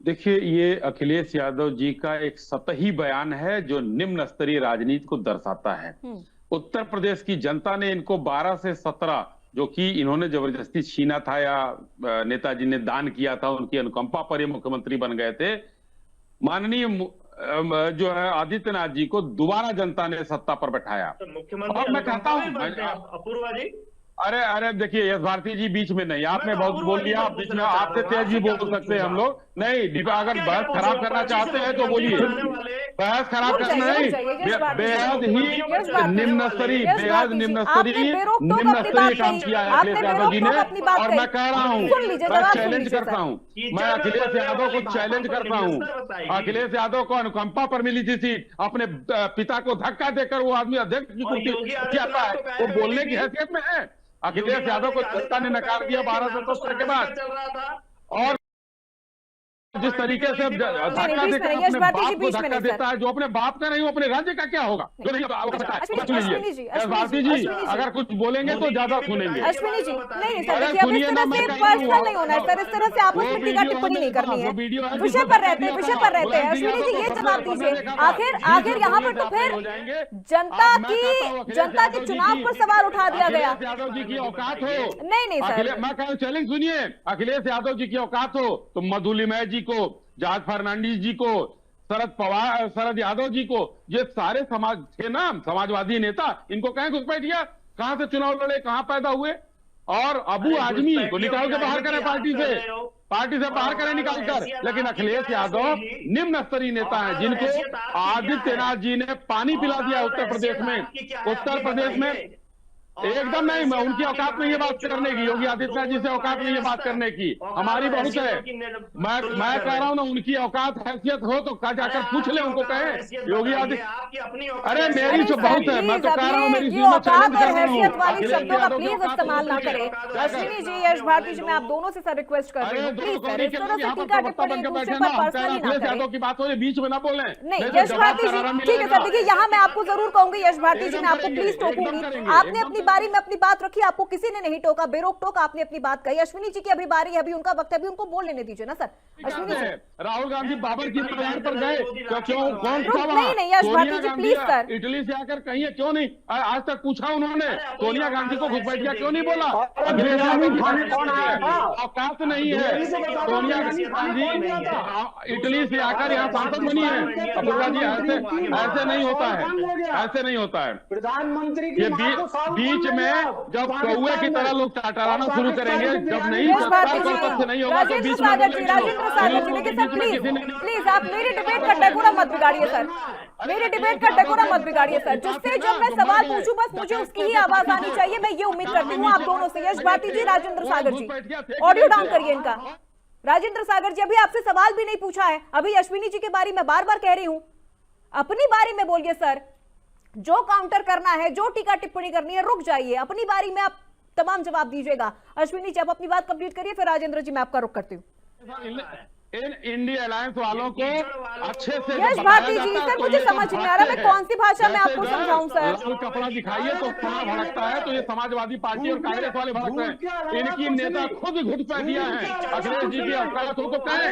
देखिए, ये अखिलेश यादव जी का एक सतही बयान है जो निम्न स्तरीय राजनीति को दर्शाता है। उत्तर प्रदेश की जनता ने इनको 12 से 17 जो कि इन्होंने जबरदस्ती छीना था या नेताजी ने दान किया था, उनकी अनुकंपा पर ये मुख्यमंत्री बन गए थे। माननीय जो है आदित्यनाथ जी को दोबारा जनता ने सत्ता पर बैठाया। मुख्यमंत्री और मैं कहता हूं अपूर्वा जी, अरे देखिए यश भारती जी बीच में नहीं, आपने बहुत बोल लिया, बीच में आपसे तेज भी बोल सकते हैं हम लोग। नहीं, अगर बहस खराब करना चाहते हैं तो बोलिए, बहस खराब करना नहीं, बेहद ही निम्न स्तरीय काम किया है अखिलेश यादव जी ने। और मैं कह रहा हूँ, मैं चैलेंज करता हूँ, मैं अखिलेश यादव को चैलेंज करता हूँ। अखिलेश यादव को अनुकंपा पर मिली थी सीट, अपने पिता को धक्का देकर वो आदमी अध्यक्ष की कुर्सी जाता है, वो बोलने की हैसियत में है। अखिलेश यादव को जनता ने नकार दिया 12 से 17 के बाद, और जिस तरीके से धक्का देकर अपने बाप को धक्का देता है, जो अपने बाप का नहीं वो अपने राज्य का क्या होगा जो नहीं पता है। भारती जी अगर कुछ बोलेंगे तो ज्यादा सुनेंगे। अश्विनी जी नहीं सर, देखिए अब इस तरह से पर्सनल नहीं होना है सर, इस तरह से आपस में टीका टिप्पणी नहीं करनी है, विषय पर रहते हैं, विषय पर रहते हैं। अश्विनी जी ये जवाब दीजिए, आखिर यहाँ पर तो फिर जनता के चुनाव पर सवाल उठा दिया गया। यादव जी की औकात हो, नहीं सर, मैं कह चैलेंज सुनिए, अखिलेश यादव जी की औकात हो तो मधुलिमय जी को, जॉर्ज फर्नांडिस जी को, शरद यादव जी को, ये सारे समाज थे ना समाजवादी नेता, इनको कहें घुसपैठिया, कहां से चुनाव लड़े, कहां पैदा हुए, और अबू आजमी को निकाल के बाहर करें पार्टी से, पार्टी से बाहर करें निकालकर। लेकिन अखिलेश यादव निम्न स्तरीय नेता हैं जिनको आदित्यनाथ जी ने पानी पिला दिया उत्तर प्रदेश में। उत्तर प्रदेश में एकदम नहीं, मैं उनकी औकात नहीं है बात करने की, योगी आदित्यनाथ जी से औकात नहीं है बात करने की, हमारी बहुत है। मैं कह रहा हूँ ना, उनकी औकात हैसियत हो तो जाकर पूछ ले, उनको कहे योगी आदित्य। अरे मेरी तो बहुत है, मैं तो कह रहा हूँ मेरी औकात और हैसियत वाली शब्दों का प्लीज इस्तेमाल ना करें। अश्विनी जी, यश भारती जी, मैं आप दोनों से सर रिक्वेस्ट कर रही हूँ, प्लीज सर इस तरह से टीका टिप्पणी एक दूसरे पर पर्सनली ना करें। यादव की बात हो रही, बीच में ना बोले। नहीं यश भारती जी, ठीक है सर, देखिए यहाँ मैं आपको जरूर कहूंगी यश भारती जी, मैं आपको प्लीज टोकूंगी। आपने अपनी बारी में अपनी बात रखी, आपको किसी ने नहीं टोका, बेरोक टोक आपने अपनी बात कही। अश्विनी जी की अभी बारी है, अभी उनका वक्त है, अभी उनको बोल लेने दीजिए ना सर। अश्विनी जी, राहुल गांधी बाबर की परिवार पर गए तो क्यों, कौन था वहां? नहीं यश Bharti ji please sir, Italy से आकर कहिए क्यों नहीं, आज तक पूछा उन्होंने सोनिया गांधी को घुसपैठिया क्यों नहीं बोला? औकात नहीं है। सोनिया गांधी इटली से आकर यहाँ सांसद बनी है। अपूर्वा जी ऐसे नहीं होता है, ऐसे नहीं होता है। प्रधानमंत्री ये बीच में जब कौए की तरह लोग टहराना शुरू करेंगे, जब नहीं नहीं होगा तो बीच में राजेंद्र सागर जी, देखिए सर प्लीज आप मेरी डिबेट का डेकोरम मत बिगाड़िए सर, मेरी डिबेट का डेकोरम मत बिगाड़िए सर। जिससे जब मैं सवाल पूछूं बस मुझे उसकी ही आवाज आनी चाहिए, मैं ये उम्मीद करती हूँ आप दोनों से। यश भारती जी, राजेंद्र सागर जी, ऑडियो डाउन करिए इनका। राजेंद्र सागर जी, अभी आपसे सवाल भी नहीं पूछा है, अभी अश्विनी जी के बारे में बार बार कह रही हूँ, अपनी बारी में बोलिए सर। जो काउंटर करना है, जो टीका टिप्पणी करनी है, रुक जाइए, अपनी बारी में आप तमाम जवाब दीजिएगा। अश्विनी जी, आप अपनी बात कंप्लीट करिए, फिर राजेंद्र जी मैं आपका रुक करती हूँ। इन इंडिया अलायंस वालों को अच्छे से यश भारती जी, सर मुझे समझ नहीं आ रहा मैं कौन सी भाषा में आपको समझाऊं सर। लाल कपड़ा दिखाइए तो कौन भड़कता है, तो ये समाजवादी पार्टी और कांग्रेस वाले भड़क रहे हैं। इनकी नेता खुद घुसपैठिया है। अखिलेश जी की औकात हो तो कहें।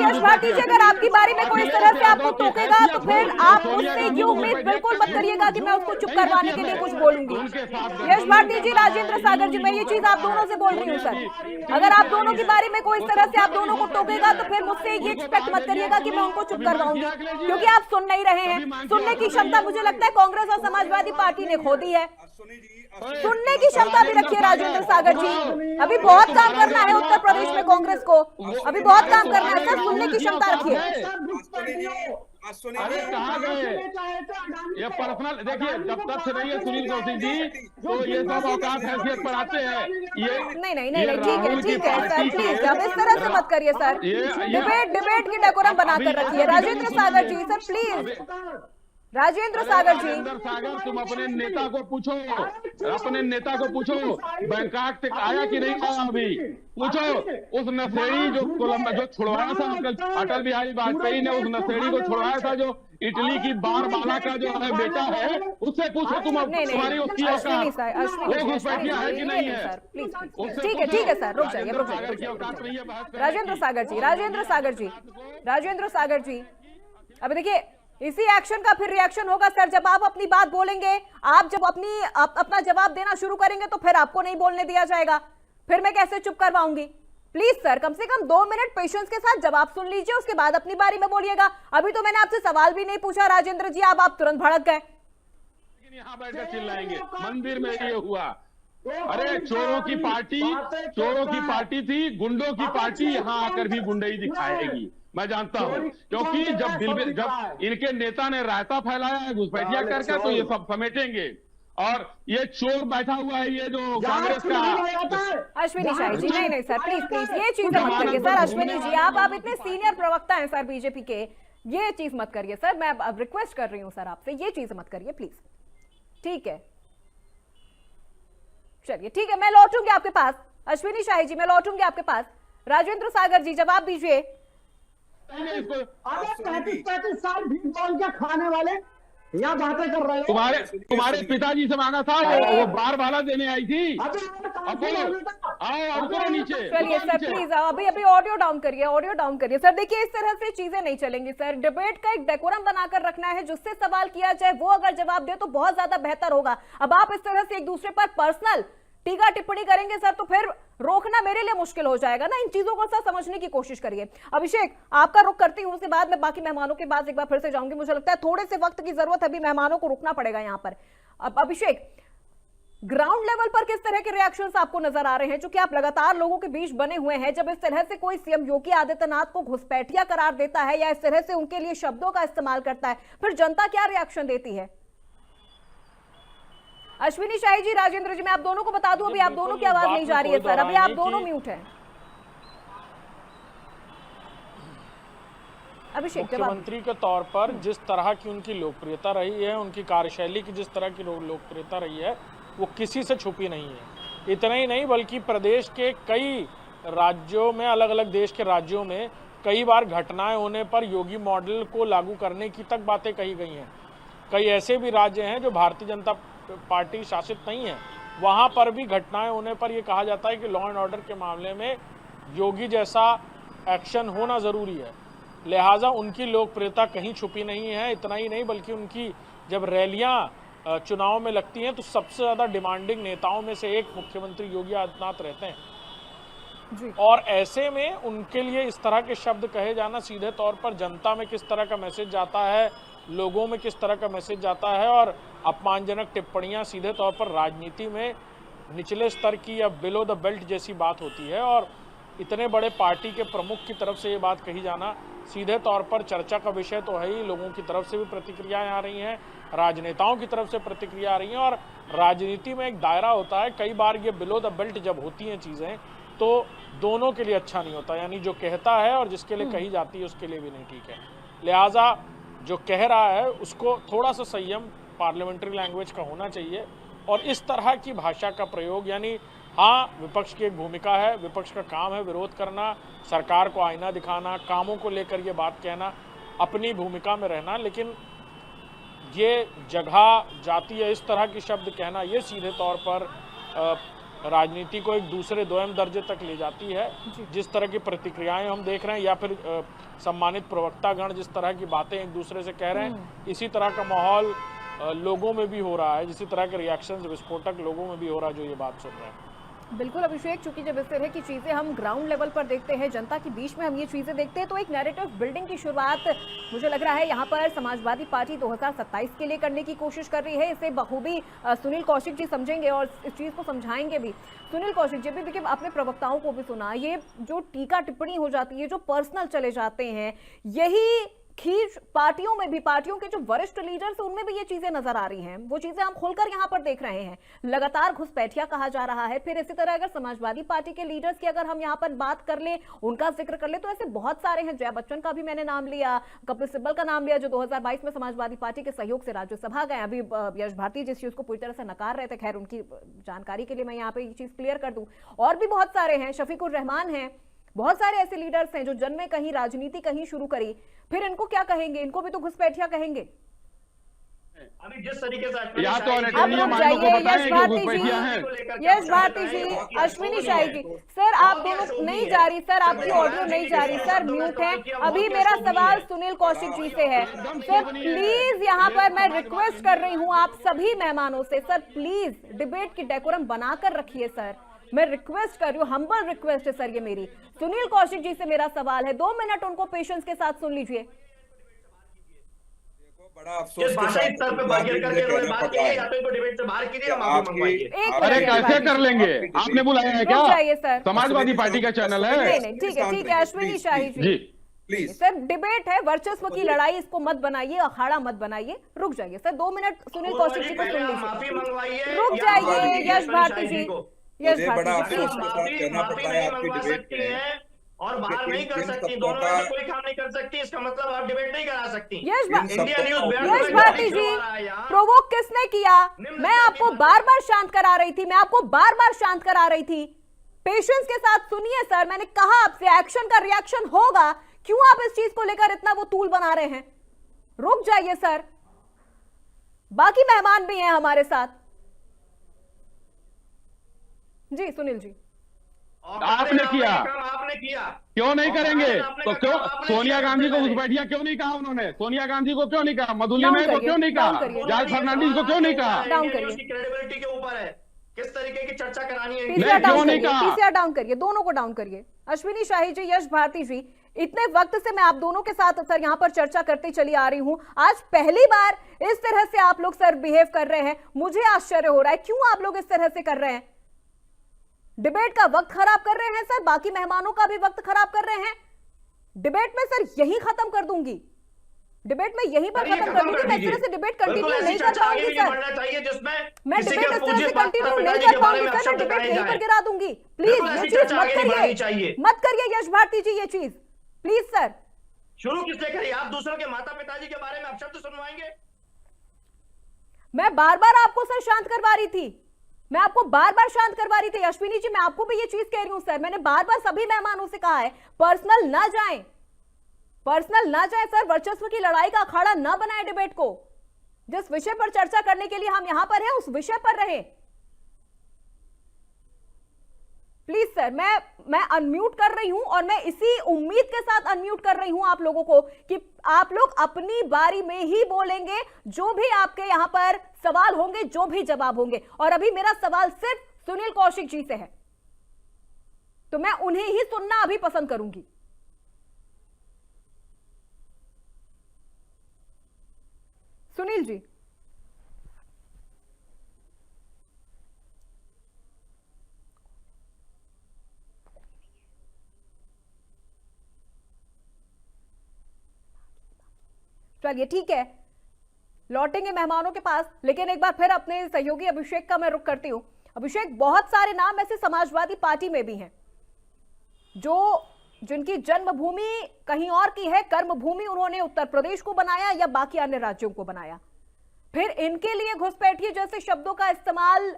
यश भारती जी, अगर आपकी बारी में कोई इस तरह से आपको टोकेगा तो फिर आप मुझसे ये उम्मीद बिल्कुल मत करिएगा कि मैं उसको चुप करवाने के लिए कुछ बोलूंगी। यश भारती जी, राजेंद्र सागर जी, मैं ये चीज आप दोनों से बोल रही हूँ सर। अगर आप दोनों की बारी में कोई इस तरह से आप दोनों को टोकेगा तो फिर मुझसे ये एक्सपेक्ट मत करिएगा कि मैं उनको चुप करवाऊंगी, क्योंकि आप सुन नहीं रहे हैं। सुनने की क्षमता मुझे लगता है कांग्रेस और समाजवादी पार्टी ने खो दी है। सुनने की क्षमता भी रखिए राजेंद्र सागर जी, अभी बहुत काम करना है उत्तर प्रदेश में कांग्रेस को, अभी बहुत काम करना है सर, सुनने की क्षमता रखिए। अरे कहाँ गए ये पर्सनल, देखिए जब तक से नहीं है सुनील कौशिक जी तो ये सब औकात हैसियत पर आते हैं। ये नहीं ठीक है सर, प्लीज अब इस तरह से मत करिए सर, डिबेट की डेकोरम बनाकर रखिए। राजेंद्र सागर जी सर प्लीज, राजेंद्र सागर जी। सागर, तुम अपने नेता को पूछो, अपने नेता को पूछो बैंकॉक से आया कि नहीं आया, अभी पूछो। उस नशेड़ी जो छुड़वाया था अटल बिहारी वाजपेयी ने, उस नशेड़ी को छुड़वाया था जो इटली की बारबाला का जो है बेटा है, उससे पूछो तुम, तुम्हारी उसकी औकात वो घुसपैठिया है कि नहीं है। ठीक है सर, रुक जाइए। राजेंद्र सागर जी, अभी देखिए इसी एक्शन का फिर रिएक्शन होगा सर, जब आप अपनी बात बोलेंगे, आप जब अपना जवाब देना शुरू करेंगे तो फिर आपको नहीं बोलने दिया जाएगा, फिर मैं कैसे चुप करवाऊंगी। प्लीज सर, कम से कम 2 मिनट पेशेंस के साथ जवाब सुन लीजिए, उसके बाद अपनी बारी में बोलिएगा। अभी तो मैंने आपसे सवाल भी नहीं पूछा राजेंद्र जी, आप तुरंत भड़क गए। यहाँ बैठकर चिल्लाएंगे, मंदिर में ये हुआ। अरे चोरों की पार्टी थी, गुंडों की पार्टी यहाँ आकर भी गुंडई दिखाएगी, मैं जानता हूं, क्योंकि जब इनके नेता ने रायता फैलाया है घुसपैठिया करके तो ये सब समेटेंगे। और ये चोर बैठा हुआ है, ये जो कांग्रेस का अश्विनी शाही जी, नहीं सर प्लीज ये चीज मत करिए सर। अश्विनी जी, आप इतने सीनियर प्रवक्ता हैं सर बीजेपी के, ये चीज मत करिए सर, मैं अब रिक्वेस्ट कर रही हूँ सर आपसे, ये चीज मत करिए प्लीज। ठीक है, चलिए ठीक है, मैं लौटूंगी आपके पास। अश्विनी शाही जी, मैं लौटूंगी आपके पास। राजेंद्र सागर जी, जवाब दीजिए। 35 साल भीख बोल के खाने वाले यहाँ बातें कर रहे हैं। तुम्हारे पिताजी से मांगा था, वो बारबाला देने आई थी। अब बोलो, आओ नीचे। चलिए सर प्लीज, अभी ऑडियो डाउन करिए सर। देखिए इस तरह से चीजें नहीं चलेंगी सर, डिबेट का एक डेकोरम बनाकर रखना है, जिससे सवाल किया जाए वो अगर जवाब दे तो बहुत ज्यादा बेहतर होगा। अब आप इस तरह से एक दूसरे पर पर्सनल टीका टिप्पणी करेंगे सर तो फिर रोकना मेरे लिए मुश्किल हो जाएगा ना। इन चीजों को सर समझने की कोशिश करिए। अभिषेक, आपका रुख करती हूं, उसके बाद मैं बाकी मेहमानों के पास एक बार फिर से जाऊंगी। मुझे लगता है थोड़े से वक्त की जरूरत है, अभी मेहमानों को रुकना पड़ेगा यहाँ पर। अब अभिषेक, ग्राउंड लेवल पर किस तरह के रिएक्शंस आपको नजर आ रहे हैं, क्योंकि आप लगातार लोगों के बीच बने हुए हैं। जब इस तरह से कोई सीएम योगी आदित्यनाथ को घुसपैठिया करार देता है या इस तरह से उनके लिए शब्दों का इस्तेमाल करता है, फिर जनता क्या रिएक्शन देती है? अश्विनी शाही जी, राजेंद्र जी, मैं आप दोनों को बता दूं, अभी आप दोनों की आवाज नहीं जा रही है सर, अभी आप दोनों म्यूट हैं। मुख्यमंत्री के तौर पर जिस तरह की उनकी लोकप्रियता रही है, उनकी कार्यशैली की जिस तरह की लोकप्रियता रही है, वो किसी से छुपी नहीं है। इतना ही नहीं बल्कि प्रदेश के कई राज्यों में, अलग अलग देश के राज्यों में कई बार घटनाएं होने पर योगी मॉडल को लागू करने की तक बातें कही गई हैं। कई ऐसे भी राज्य हैं जो भारतीय जनता पार्टी शासित नहीं है, वहाँ पर भी घटनाएं होने पर ये कहा जाता है कि लॉ एंड ऑर्डर के मामले में योगी जैसा एक्शन होना ज़रूरी है। लिहाजा उनकी लोकप्रियता कहीं छुपी नहीं है। इतना ही नहीं बल्कि उनकी जब रैलियां चुनाव में लगती हैं तो सबसे ज़्यादा डिमांडिंग नेताओं में से एक मुख्यमंत्री योगी आदित्यनाथ रहते हैं जी। और ऐसे में उनके लिए इस तरह के शब्द कहे जाना सीधे तौर पर जनता में किस तरह का मैसेज जाता है, लोगों में किस तरह का मैसेज जाता है, और अपमानजनक टिप्पणियां सीधे तौर पर राजनीति में निचले स्तर की या बिलो द बेल्ट जैसी बात होती है। और इतने बड़े पार्टी के प्रमुख की तरफ से ये बात कही जाना सीधे तौर पर चर्चा का विषय तो है ही। लोगों की तरफ से भी प्रतिक्रियाएं आ रही हैं, राजनेताओं की तरफ से प्रतिक्रिया आ रही हैं, और राजनीति में एक दायरा होता है। कई बार ये बिलो द बेल्ट जब होती हैं चीज़ें तो दोनों के लिए अच्छा नहीं होता, यानी जो कहता है और जिसके लिए कही जाती है उसके लिए भी नहीं ठीक है। लिहाजा जो कह रहा है उसको थोड़ा सा संयम पार्लियामेंट्री लैंग्वेज का होना चाहिए, और इस तरह की भाषा का प्रयोग, यानी हाँ विपक्ष की एक भूमिका है, विपक्ष का काम है विरोध करना, सरकार को आईना दिखाना, कामों को लेकर ये बात कहना, अपनी भूमिका में रहना, लेकिन ये जगह जाती है इस तरह की शब्द कहना, ये सीधे तौर पर राजनीति को एक दूसरे दोयम दर्जे तक ले जाती है। जिस तरह की प्रतिक्रियाएं हम देख रहे हैं या फिर सम्मानित प्रवक्तागण जिस तरह की बातें एक दूसरे से कह रहे हैं, इसी तरह का माहौल लोगों में भी हो रहा है, जिसी तरह के रिएक्शंस विस्फोटक लोगों में भी हो रहा है जो ये बात सुन रहे हैं। बिल्कुल अभिषेक, चूंकि जब इस तरह की चीजें हम ग्राउंड लेवल पर देखते हैं, जनता के बीच में हम ये चीजें देखते हैं, तो एक नैरेटिव बिल्डिंग की शुरुआत मुझे लग रहा है यहाँ पर समाजवादी पार्टी 2027 के लिए करने की कोशिश कर रही है। इसे बखूबी सुनील कौशिक जी समझेंगे और इस चीज को समझाएंगे भी। सुनील कौशिक जी भी देखिए, आपने प्रवक्ताओं को भी सुना, ये जो टीका टिप्पणी हो जाती है, जो पर्सनल चले जाते हैं, यही खींच पार्टियों में भी, पार्टियों के जो वरिष्ठ लीडर्स हैं उनमें भी ये चीजें नजर आ रही हैं। वो चीजें हम खुलकर यहाँ पर देख रहे हैं। लगातार घुसपैठिया कहा जा रहा है। फिर इसी तरह अगर समाजवादी पार्टी के लीडर्स की अगर हम यहाँ पर बात कर ले, उनका जिक्र कर ले, तो ऐसे बहुत सारे हैं। जया बच्चन का भी मैंने नाम लिया, कपिल सिब्बल का नाम लिया, जो 2022 में समाजवादी पार्टी के सहयोग से राज्यसभा गए। अभी यश भारती जिस चीज को पूरी तरह से नकार रहे थे, खैर उनकी जानकारी के लिए मैं यहाँ पे ये चीज क्लियर कर दूं। और भी बहुत सारे हैं, शफीकुर रहमान हैं, बहुत सारे ऐसे लीडर्स हैं जो जन में कहीं राजनीति कहीं शुरू करी, फिर इनको क्या कहेंगे? इनको भी तो घुसपैठिया कहेंगे। अभी जिस तरीके से या तो यश भारती जी, अश्विनी शाही जी, सर आप दोनों नहीं जा रही, सर आपकी ऑडियो नहीं जा रही, सर म्यूट है। अभी मेरा सवाल सुनील कौशिक जी से है। सर प्लीज यहाँ पर मैं रिक्वेस्ट कर रही हूँ आप सभी मेहमानों से, सर प्लीज डिबेट की डेकोरम बनाकर रखिए सर, मैं रिक्वेस्ट कर रही हूँ, हम्बल रिक्वेस्ट है सर ये मेरी। सुनील कौशिक जी से मेरा सवाल है, 2 मिनट उनको पेशेंस के साथ सुन लीजिए। बड़ा अफसोस के साथ अरे कैसे कर लेंगे? आपने बुलाया है क्या? सर समाजवादी पार्टी का चैनल है। नहीं ठीक है अश्विनी शाही जी प्लीज सर, डिबेट है, वर्चस्व की लड़ाई, इसको मत बनाइए, अखाड़ा मत बनाइए, रुक जाइए सर 2 मिनट सुनील कौशिक जी को सुन लीजिए। रुक जाइए यश भारती जी, यश भारती जी प्लीज। और बाहर नहीं कर सकती, दोनों में कोई काम नहीं कर सकती, इसका मतलब आप डिबेट नहीं करा सकती। यश भारती जी, प्रोवोक किसने किया? मैं आपको बार बार शांत करा रही थी, मैं आपको बार बार शांत करा रही थी। पेशेंस के साथ सुनिए सर, मैंने कहा आपसे एक्शन का रिएक्शन होगा, क्यों आप इस चीज को लेकर इतना वो तूल बना रहे हैं? रुक जाइए सर, बाकी मेहमान भी हैं हमारे साथ। जी सुनील जी, आपने किया, क्यों नहीं करेंगे? तो क्यों सोनिया गांधी को घुसपैठिया क्यों नहीं कहा उन्होंने? सोनिया गांधी को क्यों नहीं कहा? मधुलिमा को क्यों नहीं कहा? जॉर्ज फर्नांडिस को क्यों नहीं कहा? उसकी क्रेडिबिलिटी के ऊपर है, किस तरीके की चर्चा करानी है, क्यों नहीं कहा? पीसीआर डाउन करिए, दोनों को डाउन करिए। अश्विनी शाही जी, यश भारती जी, इतने वक्त से मैं आप दोनों के साथ सर यहाँ पर चर्चा करती चली आ रही हूं। आज पहली बार इस तरह से आप लोग सर बिहेव कर रहे हैं, मुझे आश्चर्य हो रहा है। क्यों आप लोग इस तरह से कर रहे हैं? डिबेट का वक्त खराब कर रहे हैं सर, बाकी मेहमानों का भी वक्त खराब कर रहे हैं। डिबेट में सर यही खत्म कर दूंगी, डिबेट में यहीं पर खत्म कर दूंगी। मैं इस तरह से डिबेट कंटिन्यू नहीं कर पाऊंगी सर, मैं डिबेट इस तरह से कंटिन्यू नहीं कर पाऊंगी सर, डिबेट यहीं पर गिरा दूंगी। प्लीज ये चीज मत करिए यश भारती जी, ये चीज प्लीज सर। शुरू किसने करी? आप दूसरों के माता पिताजी के बारे में अपशब्द सुनवाएंगे? मैं बार बार आपको सर शांत करवा रही थी, मैं आपको बार बार शांत करवा रही थी। अश्विनी जी, मैं आपको भी ये चीज कह रही हूं सर, मैंने बार बार सभी मेहमानों से कहा है पर्सनल ना जाएं, पर्सनल ना जाए सर, वर्चस्व की लड़ाई का अखाड़ा ना बनाए डिबेट को। जिस विषय पर चर्चा करने के लिए हम यहां पर हैं उस विषय पर रहे। प्लीज सर, मैं अनम्यूट कर रही हूं और मैं इसी उम्मीद के साथ अनम्यूट कर रही हूं आप लोगों को कि आप लोग अपनी बारी में ही बोलेंगे, जो भी आपके यहां पर सवाल होंगे, जो भी जवाब होंगे। और अभी मेरा सवाल सिर्फ सुनील कौशिक जी से है, तो मैं उन्हें ही सुनना अभी पसंद करूंगी। सुनील जी, चलिए ठीक है, लौटेंगे मेहमानों के पास, लेकिन एक बार फिर अपने सहयोगी अभिषेक का मैं रुख करती हूं। अभिषेक, बहुत सारे नाम ऐसे समाजवादी पार्टी में भी हैं जिनकी जन्मभूमि कहीं और की है, कर्मभूमि उन्होंने उत्तर प्रदेश को बनाया या बाकी अन्य राज्यों को बनाया, फिर इनके लिए घुसपैठिए जैसे शब्दों का इस्तेमाल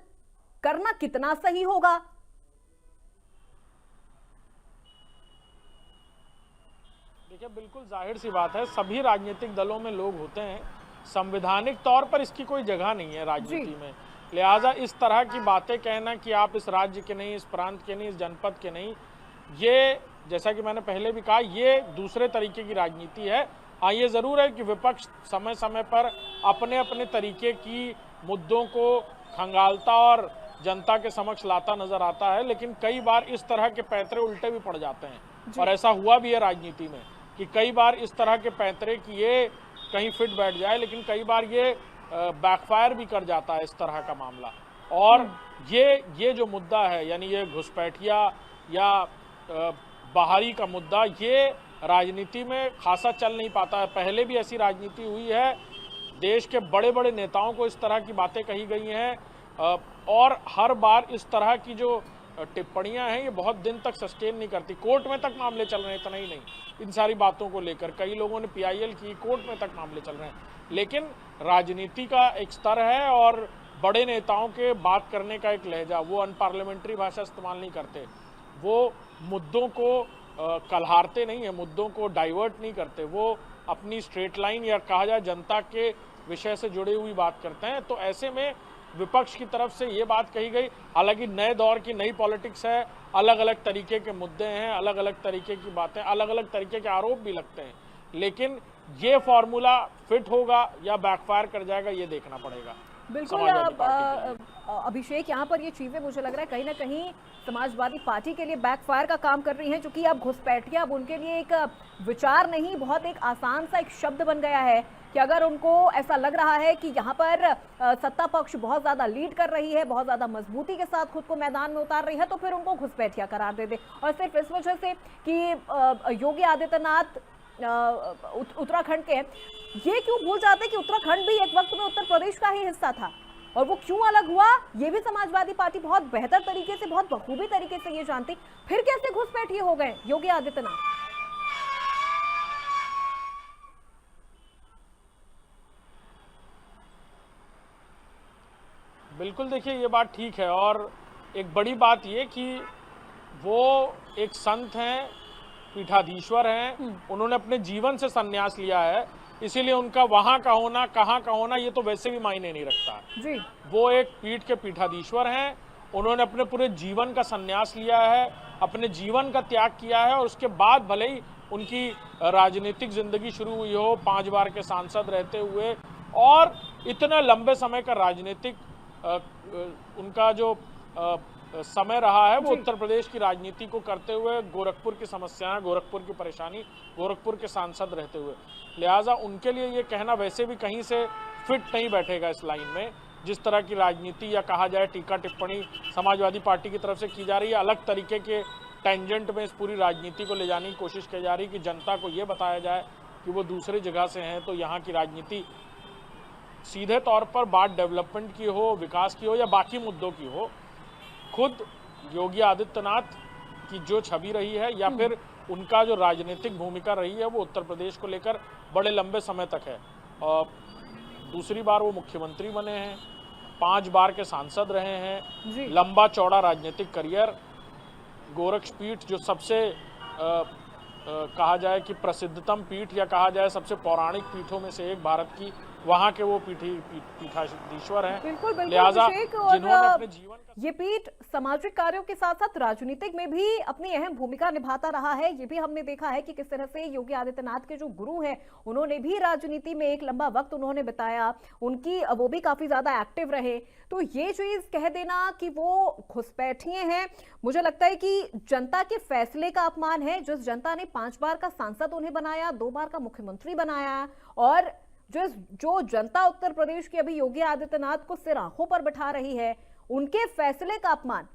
करना कितना सही होगा? देखिए, बिल्कुल जाहिर सी बात है, सभी राजनीतिक दलों में लोग होते हैं, संवैधानिक तौर पर इसकी कोई जगह नहीं है राजनीति में। लिहाजा इस तरह की बातें कहना कि आप इस राज्य के नहीं, इस प्रांत के नहीं, इस जनपद के नहीं, ये जैसा कि मैंने पहले भी कहा, ये दूसरे तरीके की राजनीति है। हाँ, ये जरूर है कि विपक्ष समय समय पर अपने अपने तरीके की मुद्दों को खंगालता और जनता के समक्ष लाता नजर आता है, लेकिन कई बार इस तरह के पैंतरे उल्टे भी पड़ जाते हैं। और ऐसा हुआ भी है राजनीति में कि कई बार इस तरह के पैंतरे की ये कहीं फिट बैठ जाए, लेकिन कई बार ये बैकफायर भी कर जाता है इस तरह का मामला। और ये जो मुद्दा है, यानी ये घुसपैठिया या बाहरी का मुद्दा, ये राजनीति में खासा चल नहीं पाता है। पहले भी ऐसी राजनीति हुई है, देश के बड़े बड़े नेताओं को इस तरह की बातें कही गई हैं, और हर बार इस तरह की जो टिप्पणियां हैं ये बहुत दिन तक सस्टेन नहीं करती। कोर्ट में तक मामले चल रहे हैं, इतना ही नहीं, इन सारी बातों को लेकर कई लोगों ने PIL की, कोर्ट में तक मामले चल रहे हैं। लेकिन राजनीति का एक स्तर है और बड़े नेताओं के बात करने का एक लहजा, वो अनपार्लियामेंट्री भाषा इस्तेमाल नहीं करते, वो मुद्दों को कलहारते नहीं है, मुद्दों को डाइवर्ट नहीं करते, वो अपनी स्ट्रेट लाइन या कहा जाए जनता के विषय से जुड़ी हुई बात करते हैं। तो ऐसे में विपक्ष की तरफ से ये बात कही गई, हालांकि नए दौर की नई पॉलिटिक्स है, अलग अलग तरीके के मुद्दे हैं, अलग अलग तरीके की बातें, अलग अलग तरीके के आरोप भी लगते हैं, लेकिन ये फॉर्मूला फिट होगा या बैकफायर कर जाएगा, ये देखना पड़ेगा। बिल्कुल अभिषेक, यहाँ पर ये चीजें मुझे लग रहा है कहीं ना कहीं समाजवादी पार्टी के लिए बैकफायर का काम कर रही हैं, क्योंकि अब घुसपैठिया अब उनके लिए एक विचार नहीं, बहुत एक आसान सा एक शब्द बन गया है कि अगर उनको ऐसा लग रहा है कि यहाँ पर सत्ता पक्ष बहुत ज्यादा लीड कर रही है, बहुत ज्यादा मजबूती के साथ खुद को मैदान में उतार रही है, तो फिर उनको घुसपैठिया करार दे दे। और सिर्फ इस वजह से कि योगी आदित्यनाथ उत्तराखंड के, ये क्यों भूल जाते कि उत्तराखंड भी एक वक्त में उत्तर प्रदेश का ही हिस्सा था, और वो क्यों अलग हुआ ये भी समाजवादी पार्टी बहुत बेहतर तरीके से, बहुत बखूबी तरीके से ये जानती। फिर कैसे घुसपैठिए हो गए योगी आदित्यनाथ? बिल्कुल, देखिए ये बात ठीक है, और एक बड़ी बात ये कि वो एक संत हैं, पीठाधीश्वर हैं, उन्होंने अपने जीवन से संन्यास लिया है, इसीलिए उनका वहां का होना, कहाँ का होना, ये तो वैसे भी मायने नहीं रखता जी। वो एक पीठ के पीठाधीश्वर हैं, उन्होंने अपने पूरे जीवन का संन्यास लिया है, अपने जीवन का त्याग किया है, और उसके बाद भले ही उनकी राजनीतिक जिंदगी शुरू हुई हो, 5 बार के सांसद रहते हुए, और इतना लंबे समय का राजनीतिक उनका जो समय रहा है वो उत्तर प्रदेश की राजनीति को करते हुए, गोरखपुर की समस्याएं, गोरखपुर की परेशानी, गोरखपुर के सांसद रहते हुए। लिहाजा उनके लिए ये कहना वैसे भी कहीं से फिट नहीं बैठेगा इस लाइन में। जिस तरह की राजनीति या कहा जाए टीका टिप्पणी समाजवादी पार्टी की तरफ से की जा रही है, अलग तरीके के टेंजेंट में इस पूरी राजनीति को ले जाने की कोशिश की जा रही है कि जनता को ये बताया जाए कि वो दूसरी जगह से हैं, तो यहाँ की राजनीति सीधे तौर पर बात डेवलपमेंट की हो, विकास की हो या बाकी मुद्दों की हो, खुद योगी आदित्यनाथ की जो छवि रही है या फिर उनका जो राजनीतिक भूमिका रही है वो उत्तर प्रदेश को लेकर बड़े लंबे समय तक है। और दूसरी बार वो मुख्यमंत्री बने हैं, 5 बार के सांसद रहे हैं, लंबा चौड़ा राजनीतिक करियर, गोरक्षपीठ जो सबसे कहा जाए कि प्रसिद्धतम पीठ या कहा जाए सबसे पौराणिक पीठों में से एक भारत की, वहाँ के वो पीठाधीश्वर हैं। बिल्कुल लिहाजा जिन्होंने अपने जीवन ये पीठ सामाजिक कार्यों के साथ साथ राजनीतिक में भी अपनी अहम भूमिका निभाता रहा है। ये भी हमने देखा है कि किस तरह से योगी आदित्यनाथ के जो गुरु हैं उन्होंने भी राजनीति में एक लंबा वक्त उन्होंने बिताया, उनकी वो भी काफी ज्यादा एक्टिव रहे। तो ये चीज कह देना कि वो घुसपैठिए हैं, मुझे लगता है कि जनता के फैसले का अपमान है। जिस जनता ने 5 बार का सांसद उन्हें बनाया, 2 बार का मुख्यमंत्री बनाया, और जो जनता उत्तर प्रदेश की अभी योगी आदित्यनाथ को सिर आंखों पर बिठा रही है, उनके फैसले का अपमान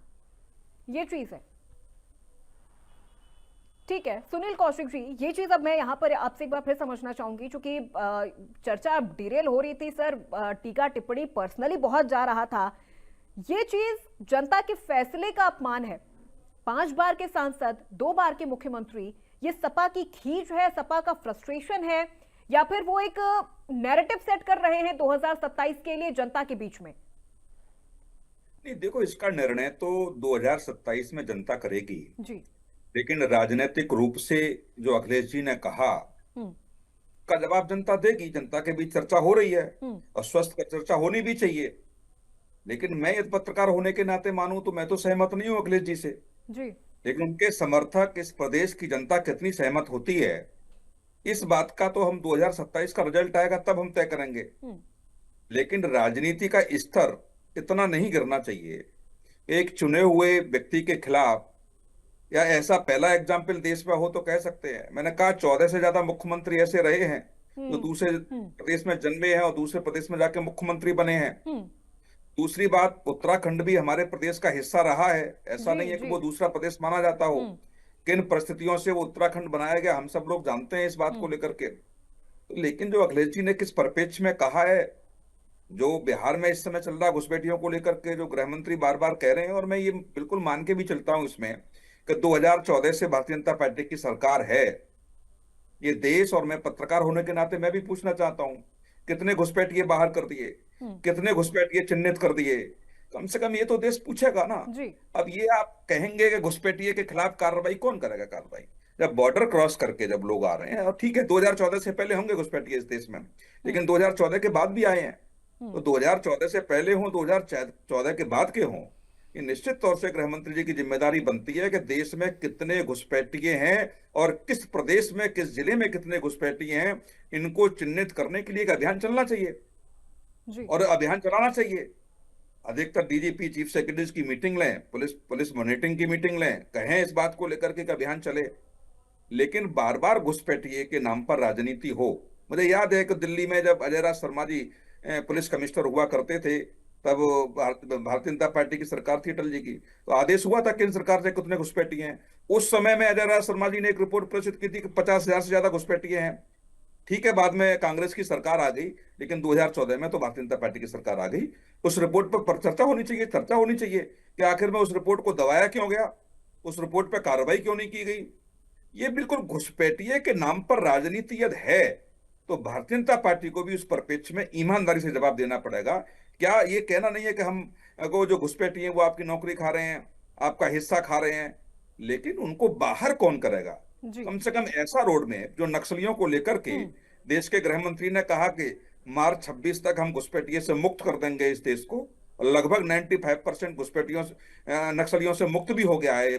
ये चीज है। ठीक है सुनील कौशिक जी, ये चीज अब मैं यहाँ पर आपसे एक बार फिर समझना चाहूंगी, क्योंकि चर्चा डिरेल हो रही थी सर, टीका टिप्पणी पर्सनली बहुत जा रहा था। ये चीज जनता के फैसले का अपमान है। 5 बार के सांसद, 2 बार के मुख्यमंत्री, ये सपा की खींच है, सपा का फ्रस्ट्रेशन है, या फिर वो एक नैरेटिव सेट कर रहे हैं 2027 के लिए जनता के बीच में? नहीं देखो, इसका निर्णय तो 2027 में जनता करेगी जी, लेकिन राजनीतिक रूप से जो अखिलेश जी ने कहा का जवाब जनता देगी। जनता के बीच चर्चा हो रही है और स्वस्थ चर्चा होनी भी चाहिए, लेकिन मैं एक पत्रकार होने के नाते मानूं तो मैं तो सहमत नहीं हूं अखिलेश जी से जी। लेकिन उनके समर्थक, इस प्रदेश की जनता कितनी सहमत होती है इस बात का तो हम 2027 का रिजल्ट आएगा तब हम तय करेंगे। लेकिन राजनीति का स्तर इतना नहीं गिरना चाहिए एक चुने हुए व्यक्ति के खिलाफ, या ऐसा पहला एग्जाम्पल देश में हो तो कह सकते हैं। मैंने कहा 14 से ज्यादा मुख्यमंत्री ऐसे रहे हैं जो दूसरे प्रदेश में जन्मे हैं और दूसरे प्रदेश में जाके मुख्यमंत्री बने हैं। दूसरी बात, उत्तराखंड भी हमारे प्रदेश का हिस्सा रहा है, ऐसा नहीं है कि वो दूसरा प्रदेश माना जाता हो। किन परिस्थितियों से वो उत्तराखंड बनाया गया हम सब लोग जानते हैं इस बात को लेकर के। लेकिन जो अखिलेश जी ने किस परिप्रेक्ष्य में कहा है, जो बिहार में इस समय चल रहा घुसपैठियों को लेकर के जो गृह मंत्री बार बार कह रहे हैं, और मैं ये बिल्कुल मान के भी चलता हूं इसमें कि 2014 से भारतीय जनता पार्टी की सरकार है ये देश, और मैं पत्रकार होने के नाते मैं भी पूछना चाहता हूं कितने घुसपैठिए बाहर कर दिए, कितने घुसपैठिए चिन्हित कर दिए, कम से कम ये तो देश पूछेगा ना। अब ये आप कहेंगे कि घुसपैठिए के खिलाफ कार्रवाई, कौन करेगा कार्रवाई? जब बॉर्डर क्रॉस करके जब लोग आ रहे हैं, और ठीक है 2014 से पहले होंगे घुसपैठिए इस देश में, लेकिन 2014 के बाद भी आए हैं, तो 2014 से पहले हों 2014 के बाद के हों, ये निश्चित तौर से गृह मंत्री जी की जिम्मेदारी बनती है कि देश में कितने घुसपैठिए हैं और किस प्रदेश में, किस जिले में कितने घुसपैठिए हैं, इनको चिन्हित करने के लिए एक अभियान चलना चाहिए और अभियान चलाना चाहिए। अधिकतर डीजीपी, चीफ सेक्रेटरीज की मीटिंग लें, पुलिस मॉनिटरिंग की मीटिंग लें, कहें इस बात को लेकर के अभियान चले, लेकिन बार बार घुसपैठिए के नाम पर राजनीति हो। मुझे याद है कि दिल्ली में जब अजय राज शर्मा जी पुलिस कमिश्नर हुआ करते थे, तब भारतीय जनता पार्टी की सरकार थी अटल जी की, तो आदेश हुआ था केंद्र सरकार से कितने घुसपैठिए हैं। उस समय में अजय राज शर्मा जी ने एक रिपोर्ट प्रस्तुत की थी कि 50,000 से ज्यादा घुसपैठिए हैं। ठीक है, बाद में कांग्रेस की सरकार आ गई, लेकिन 2014 में तो भारतीय जनता पार्टी की सरकार आ गई। उस रिपोर्ट पर चर्चा होनी चाहिए कि आखिर में उस रिपोर्ट को दबाया क्यों गया, उस रिपोर्ट पर कार्रवाई क्यों नहीं की गई। ये बिल्कुल घुसपैठिए के नाम पर राजनीति यदि है तो भारतीय जनता पार्टी को भी उस परिप्रेक्ष्य में ईमानदारी से जवाब देना पड़ेगा। क्या ये कहना नहीं है कि हम को जो घुसपैठिए हैं वो आपकी नौकरी खा रहे हैं, आपका हिस्सा खा रहे हैं, लेकिन उनको बाहर कौन करेगा? कम से कम ऐसा रोड में जो नक्सलियों को लेकर के देश के गृह मंत्री ने कहा कि मार्च 26 तक हम घुसपैठिए से मुक्त कर देंगे इस देश को, और लगभग 95% घुसपैठियों नक्सलियों से मुक्त भी हो गया है,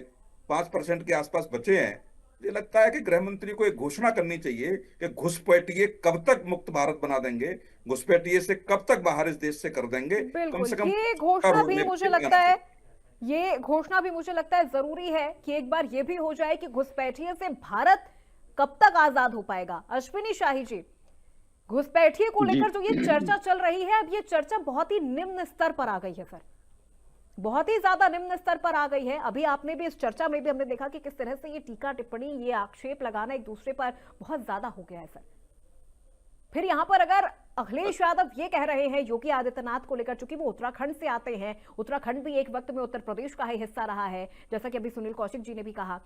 5% के आसपास बचे हैं। मुझे लगता है कि गृह मंत्री को एक घोषणा करनी चाहिए कि घुसपैठिए कब तक मुक्त भारत बना देंगे, घुसपैठिए से कब तक बाहर इस देश से कर देंगे। कम से कम ये घोषणा भी मुझे लगता है ये घोषणा भी मुझे लगता है जरूरी है कि एक बार ये भी हो जाए कि घुसपैठिए से भारत कब तक आजाद हो पाएगा। अश्विनी शाही जी, घुसपैठिए को लेकर जो ये चर्चा चल रही है, अब ये चर्चा बहुत ही निम्न स्तर पर आ गई है सर, बहुत ही ज्यादा निम्न स्तर पर आ गई है। अभी आपने भी इस चर्चा में भी हमने देखा कि किस तरह से ये टीका टिप्पणी, ये आक्षेप लगाना एक दूसरे पर बहुत ज्यादा हो गया है सर। फिर यहां पर अगर अखिलेश यादव ये कह रहे हैं योगी आदित्यनाथ को लेकर, चूंकि वो उत्तराखंड से आते हैं, उत्तराखंड भी एक वक्त में उत्तर प्रदेश का ही हिस्सा रहा है, जैसा कि अभी सुनील कौशिक जी ने भी कहा,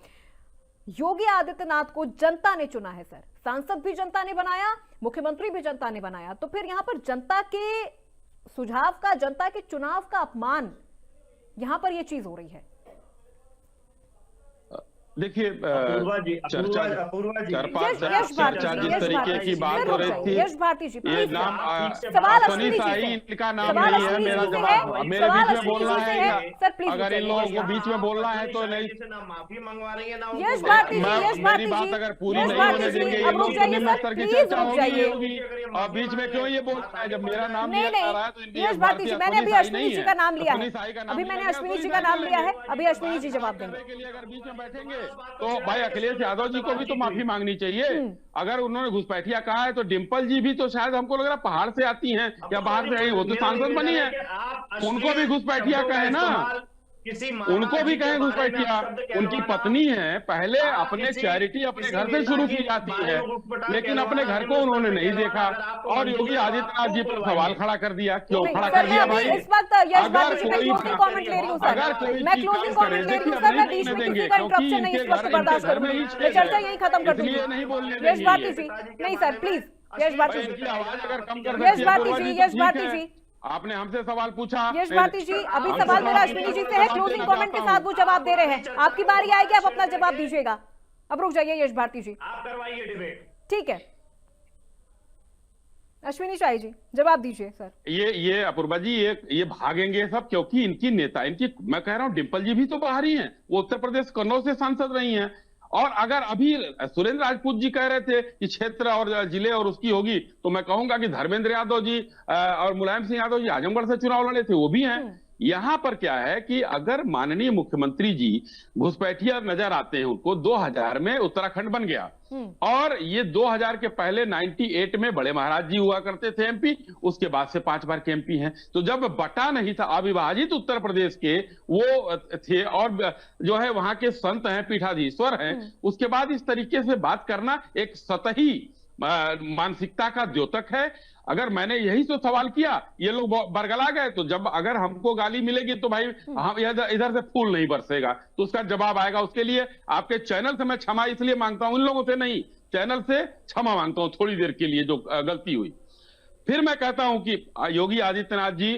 योगी आदित्यनाथ को जनता ने चुना है सर, सांसद भी जनता ने बनाया, मुख्यमंत्री भी जनता ने बनाया, तो फिर यहां पर जनता के सुझाव का, जनता के चुनाव का अपमान, यहां पर ये चीज हो रही है। देखिए चर्चा जिस तरीके की बात हो रही थी, यश भारती जी ये नाम सवाल अश्विनी शाही इनका नाम नहीं है, मेरा जवाब मेरे बीच में बोलना है, अगर इन लोगों को बीच में बोलना है तो नहीं, माफी मंगवा रही है ना। यश भारती जी, मेरी बात अगर पूरी नहीं होने देंगे ये लोग तो निम्न स्तर की चर्चा होगी, और बीच में क्यों ये बोलना है? जब मेरा नाम लिया जा रहा है तो यश भारती जी, मैंने अभी अश्विनी जी का नाम लिया है, अभी मैंने अश्विनी जी का नाम लिया है, अभी अश्विनी जी जवाब देंगे। के लिए अगर बीच में बैठेंगे तो भाई अखिलेश यादव जी को भी तो माफी मांगनी चाहिए। अगर उन्होंने घुसपैठिया कहा है तो डिंपल जी भी तो शायद हमको लग रहा पहाड़ से आती हैं या बाहर से आई, वो तो सांसद बनी है, उनको भी घुसपैठिया कहे ना, उनको भी कहें घुसपैठिया। उनकी पत्नी है, पहले अपने चैरिटी अपने घर से शुरू की जाती है, लेकिन अपने घर को उन्होंने नहीं देखा और योगी आदित्यनाथ जी पर सवाल खड़ा कर दिया। क्यों खड़ा कर दिया भाई? इस वक्त यश भारती जी मैं क्लोजिंग कमेंट ले रही हूं सर, मैं क्लोजिंग कमेंट ले रही हूं सर, मैं बीच में किसी का इंटरप्शन नहीं इस वक्त बर्दाश्त करूंगी, मैं चर्चा यही खत्म कर दूंगी। यश भारती जी नहीं सर, प्लीज यश भारती जी, आवाज अगर कम कर यश भारती जी, यश भारती जी, आपने हमसे सवाल पूछा। यश भारती जी, अभी सवाल मेरा अश्विनी जी से है, क्लोजिंग कमेंट के साथ वो जवाब दे रहे हैं, आपकी बारी आएगी, आप अपना जवाब दीजिएगा। अब रुक जाइए यश भारती जी, आप करवाइए डिबेट। ठीक है अश्विनी शाही जी, जवाब दीजिए सर। ये अपूर्वा जी, ये भागेंगे सब क्योंकि इनकी नेता, इनकी मैं कह रहा हूं डिंपल जी भी तो बाहर ही हैं, वो उत्तर प्रदेश कन्नौज से सांसद रही हैं। और अगर अभी सुरेंद्र राजपूत जी कह रहे थे कि क्षेत्र और जिले और उसकी होगी, तो मैं कहूंगा कि धर्मेंद्र यादव जी और मुलायम सिंह यादव जी आजमगढ़ से चुनाव लड़े थे, वो भी हैं। यहां पर क्या है कि अगर माननीय मुख्यमंत्री जी घुसपैठिया नजर आते हैं उनको, 2000 में उत्तराखंड बन गया और ये 2000 के पहले 98 में बड़े महाराज जी हुआ करते थे एमपी, उसके बाद से 5 बार के एमपी हैं। तो जब बटा नहीं था, अविभाजित उत्तर प्रदेश के वो थे और जो है वहां के संत हैं, पीठाधीश्वर हैं, उसके बाद इस तरीके से बात करना एक सतही मानसिकता का द्योतक है। अगर मैंने यही तो सवाल किया, ये लोग बरगला गए, तो जब अगर हमको गाली मिलेगी तो भाई हम इधर से फूल नहीं बरसेगा, तो उसका जवाब आएगा। उसके लिए आपके चैनल से मैं क्षमा इसलिए मांगता हूं, इन लोगों से नहीं, चैनल से क्षमा मांगता हूं थोड़ी देर के लिए जो गलती हुई। फिर मैं कहता हूं कि योगी आदित्यनाथ जी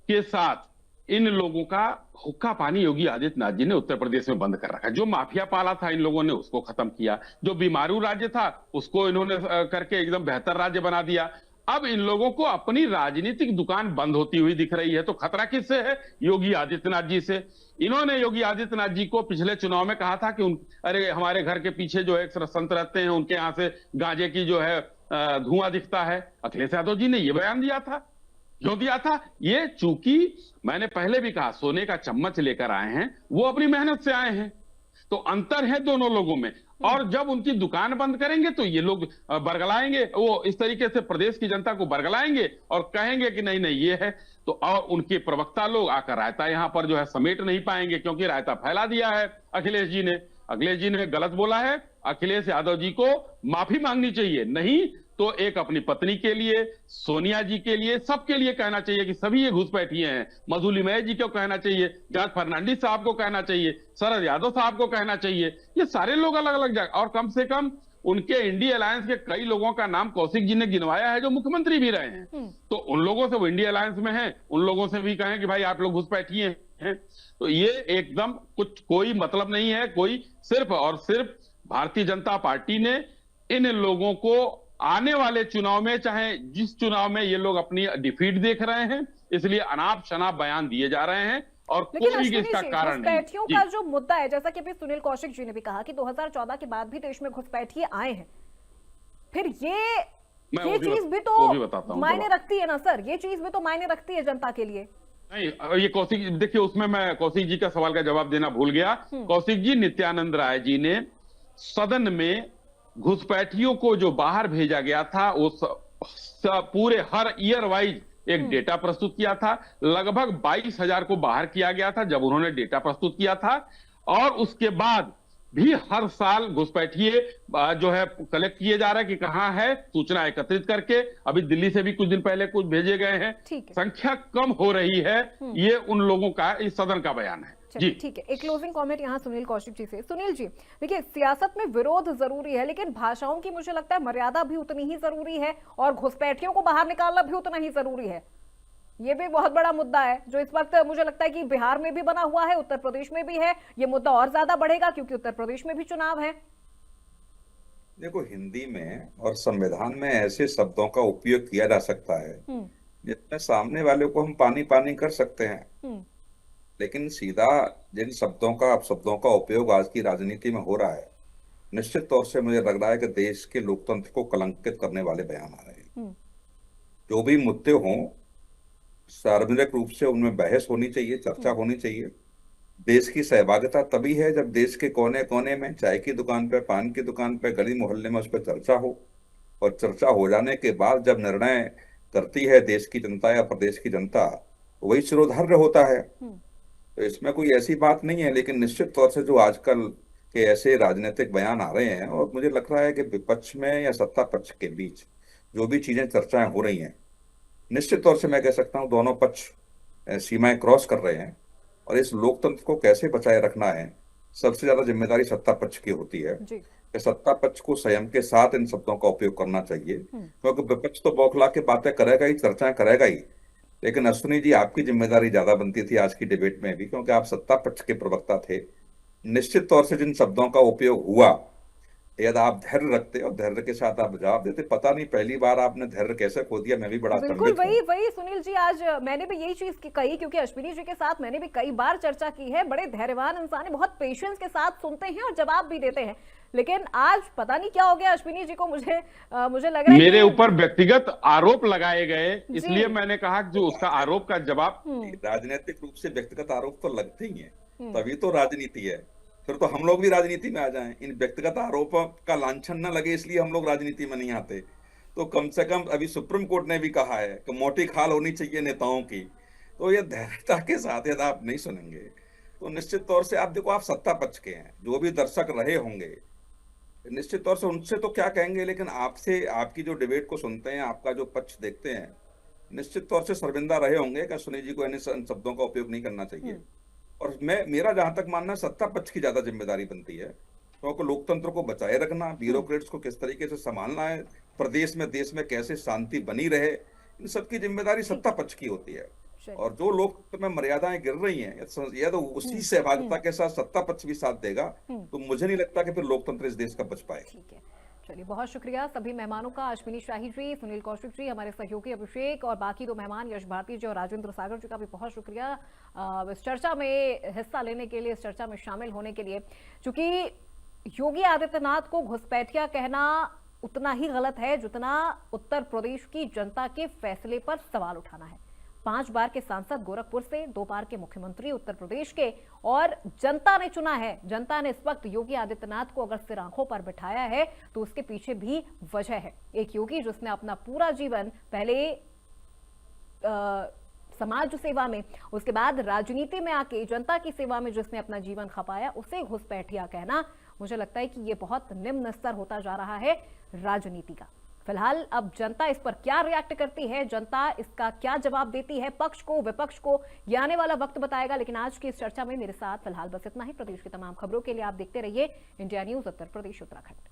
के साथ इन लोगों का हुक्का पानी योगी आदित्यनाथ जी ने उत्तर प्रदेश में बंद कर रखा। जो माफिया पाला था इन लोगों ने उसको खत्म किया, जो बीमारू राज्य था उसको इन्होंने करके एकदम बेहतर राज्य बना दिया। अब इन लोगों को अपनी राजनीतिक दुकान बंद होती हुई दिख रही है, तो खतरा किससे है? योगी आदित्यनाथ जी से। इन्होंने योगी आदित्यनाथ जी को पिछले चुनाव में कहा था कि अरे हमारे घर के पीछे जो एक संत रहते हैं, उनके यहां से गांजे की जो है धुआं दिखता है। अखिलेश यादव जी ने यह बयान दिया था, क्यों दिया था? ये चूंकि मैंने पहले भी कहा, सोने का चम्मच लेकर आए हैं, वो अपनी मेहनत से आए हैं, तो अंतर है दोनों लोगों में। और जब उनकी दुकान बंद करेंगे तो ये लोग बरगलाएंगे, वो इस तरीके से प्रदेश की जनता को बरगलाएंगे और कहेंगे कि नहीं नहीं ये है। तो और उनके प्रवक्ता लोग आकर रायता यहां पर जो है समेट नहीं पाएंगे, क्योंकि रायता फैला दिया है अखिलेश जी ने। अखिलेश जी ने गलत बोला है, अखिलेश यादव जी को माफी मांगनी चाहिए, नहीं तो एक अपनी पत्नी के लिए, सोनिया जी के लिए, सबके लिए कहना चाहिए कि सभी ये घुसपैठिए हैं। मधुली मय जी को कहना चाहिए, जॉर्ज फर्नांडिस साहब को कहना चाहिए, शरद यादव साहब को कहना चाहिए, ये सारे लोग अलग अलग जगह। और कम से कम उनके इंडिया अलायंस के कई लोगों का नाम कौशिक जी ने गिनवाया है जो मुख्यमंत्री भी रहे हैं, तो उन लोगों से वो इंडिया अलायंस में है, उन लोगों से भी कहें कि भाई आप लोग घुसपैठिए हैं। तो ये एकदम कोई मतलब नहीं है, कोई सिर्फ और सिर्फ भारतीय जनता पार्टी ने इन लोगों को आने वाले चुनाव में, चाहे जिस चुनाव में ये लोग अपनी डिफीट देख रहे हैं, इसलिए अनाप शनाप बयान दिए जा रहे हैं और कोई इसका कारण नहीं। घुसपैठियों का जो मुद्दा है, जैसा कि अभी सुनील कौशिक जी ने भी कहा कि 2014 के बाद भी देश में घुसपैठिए आए हैं, फिर ये चीज भी तो मायने रखती है ना सर, ये चीज भी तो मायने रखती है जनता के लिए। नहीं, ये कौशिक, देखिए उसमें मैं कौशिक जी का सवाल का जवाब देना भूल गया। कौशिक जी, नित्यानंद राय जी ने सदन में घुसपैठियों को जो बाहर भेजा गया था वो पूरे हर ईयर वाइज एक डेटा प्रस्तुत किया था। लगभग 22,000 को बाहर किया गया था जब उन्होंने डेटा प्रस्तुत किया था, और उसके बाद भी हर साल घुसपैठिए जो है कलेक्ट किए जा रहा है कि कहां है, सूचना एकत्रित करके। अभी दिल्ली से भी कुछ दिन पहले कुछ भेजे गए हैं। संख्या कम हो रही है, ये उन लोगों का, इस सदन का बयान है जी। ठीक है, एक क्लोजिंग कमेंट यहाँ सुनील कौशिक जी से। सुनील जी, देखिए सियासत में विरोध जरूरी है, लेकिन भाषाओं की मुझे लगता है मर्यादा भी उतनी ही जरूरी है, और घुसपैठियों को बाहर निकालना भी उतना ही जरूरी है। ये भी बहुत बड़ा मुद्दा है जो इस वक्त मुझे लगता है कि बिहार में भी बना हुआ है, उत्तर प्रदेश में भी है। ये मुद्दा और ज्यादा बढ़ेगा क्योंकि उत्तर प्रदेश में भी चुनाव है। देखो, हिंदी में और संविधान में ऐसे शब्दों का उपयोग किया जा सकता है जिसमें सामने वाले को हम पानी पानी कर सकते हैं, लेकिन सीधा जिन शब्दों का उपयोग आज की राजनीति में हो रहा है, निश्चित तौर से मुझे लग रहा है कि देश के लोकतंत्र को कलंकित करने वाले बयान आ रहे हैं। जो भी मुद्दे हों, सार्वजनिक रूप से उनमें बहस होनी चाहिए, चर्चा होनी चाहिए। देश की सहभागिता तभी है जब देश के कोने कोने में, चाय की दुकान पे, पान की दुकान पे, गली मोहल्ले में उस पर चर्चा हो, और चर्चा हो जाने के बाद जब निर्णय करती है देश की जनता या प्रदेश की जनता, वही शिरोधार्य होता है। तो इसमें कोई ऐसी बात नहीं है, लेकिन निश्चित तौर से जो आजकल के ऐसे राजनीतिक बयान आ रहे हैं, और मुझे लग रहा है कि विपक्ष में या सत्ता पक्ष के बीच जो भी चीजें चर्चाएं हो रही हैं, निश्चित तौर से मैं कह सकता हूं दोनों पक्ष सीमाएं क्रॉस कर रहे हैं, और इस लोकतंत्र को कैसे बचाए रखना है, सबसे ज्यादा जिम्मेदारी सत्ता पक्ष की होती है। कि सत्ता पक्ष को संयम के साथ इन शब्दों का उपयोग करना चाहिए, क्योंकि विपक्ष तो बौखला के बातें करेगा ही, चर्चाएं करेगा ही, लेकिन अश्विनी जी आपकी जिम्मेदारी ज्यादा बनती थी आज की डिबेट में भी, क्योंकि आप सत्ता पक्ष के प्रवक्ता थे। निश्चित तौर से जिन शब्दों का उपयोग हुआ, यदि आप धैर्य रखते और धैर्य के साथ आप जवाब देते, पता नहीं पहली बार आपने धैर्य कैसे खो दिया, मैं भी बड़ा बिल्कुल वही सुनील जी, आज मैंने भी यही चीज कही, क्योंकि अश्विनी जी के साथ मैंने भी कई बार चर्चा की है। बड़े धैर्यवान इंसान है, बहुत पेशेंस के साथ सुनते हैं और जवाब भी देते हैं, लेकिन आज पता नहीं क्या हो गया अश्विनी जी को। मुझे लग रहा है मेरे ऊपर व्यक्तिगत आरोप लगाए गए, इसलिए मैंने कहा कि जो उसका आरोप का जवाब। राजनीतिक रूप से व्यक्तिगत आरोप तो लगते ही है, तभी तो राजनीति है। फिर तो हम लोग भी राजनीति में आ जाएं, इन व्यक्तिगत आरोपों का लांछन न लगे इसलिए हम लोग राजनीति में नहीं आते। तो कम से कम अभी सुप्रीम कोर्ट ने भी कहा है कि मोटी खाल होनी चाहिए नेताओं की, तो ये धैर्यता के साथ यदि आप नहीं सुनेंगे तो निश्चित तौर से आप देखो, आप सत्ता पक्ष के हैं, जो भी दर्शक रहे होंगे निश्चित तौर से उनसे तो क्या कहेंगे, लेकिन आपसे, आपकी जो डिबेट को सुनते हैं, आपका जो पक्ष देखते हैं, निश्चित तौर से शर्मिंदा रहे होंगे कि सुनील जी को इन शब्दों का उपयोग नहीं करना चाहिए। और मेरा जहां तक मानना है, सत्ता पक्ष की ज्यादा जिम्मेदारी बनती है, क्योंकि लोकतंत्र को बचाए रखना, ब्यूरोक्रेट्स को किस तरीके से संभालना है, प्रदेश में, देश में कैसे शांति बनी रहे, इन सबकी जिम्मेदारी सत्ता पक्ष की होती है। और जो लोकतंत्र में मर्यादाएं गिर रही हैं, या तो उसी सहभागिता के साथ सत्ता पक्ष भी साथ देगा, तो मुझे नहीं लगता कि फिर लोकतंत्र इस देश का बच पाए। ठीक है, चलिए, बहुत शुक्रिया सभी मेहमानों का, अश्विनी शाही जी, सुनील कौशिक जी, हमारे सहयोगी अभिषेक, और बाकी दो मेहमान यश भारती जी और राजेंद्र सागर जी का भी बहुत शुक्रिया इस चर्चा में हिस्सा लेने के लिए, इस चर्चा में शामिल होने के लिए। चूंकि योगी आदित्यनाथ को घुसपैठिया कहना उतना ही गलत है जितना उत्तर प्रदेश की जनता के फैसले पर सवाल उठाना है। 5 बार के सांसद गोरखपुर से, 2 बार के मुख्यमंत्री उत्तर प्रदेश के, और जनता ने चुना है। जनता ने इस वक्त योगी आदित्यनाथ को अगर सिर आंखों पर बिठाया है तो उसके पीछे भी वजह है। एक योगी जिसने अपना पूरा जीवन पहले समाज सेवा में, उसके बाद राजनीति में आके जनता की सेवा में जिसने अपना जीवन खपाया, उसे घुसपैठिया कहना मुझे लगता है कि ये बहुत निम्न स्तर होता जा रहा है राजनीति का। फिलहाल अब जनता इस पर क्या रिएक्ट करती है, जनता इसका क्या जवाब देती है, पक्ष को विपक्ष को, ये आने वाला वक्त बताएगा। लेकिन आज की इस चर्चा में मेरे साथ फिलहाल बस इतना ही। प्रदेश की तमाम खबरों के लिए आप देखते रहिए इंडिया न्यूज उत्तर प्रदेश उत्तराखंड।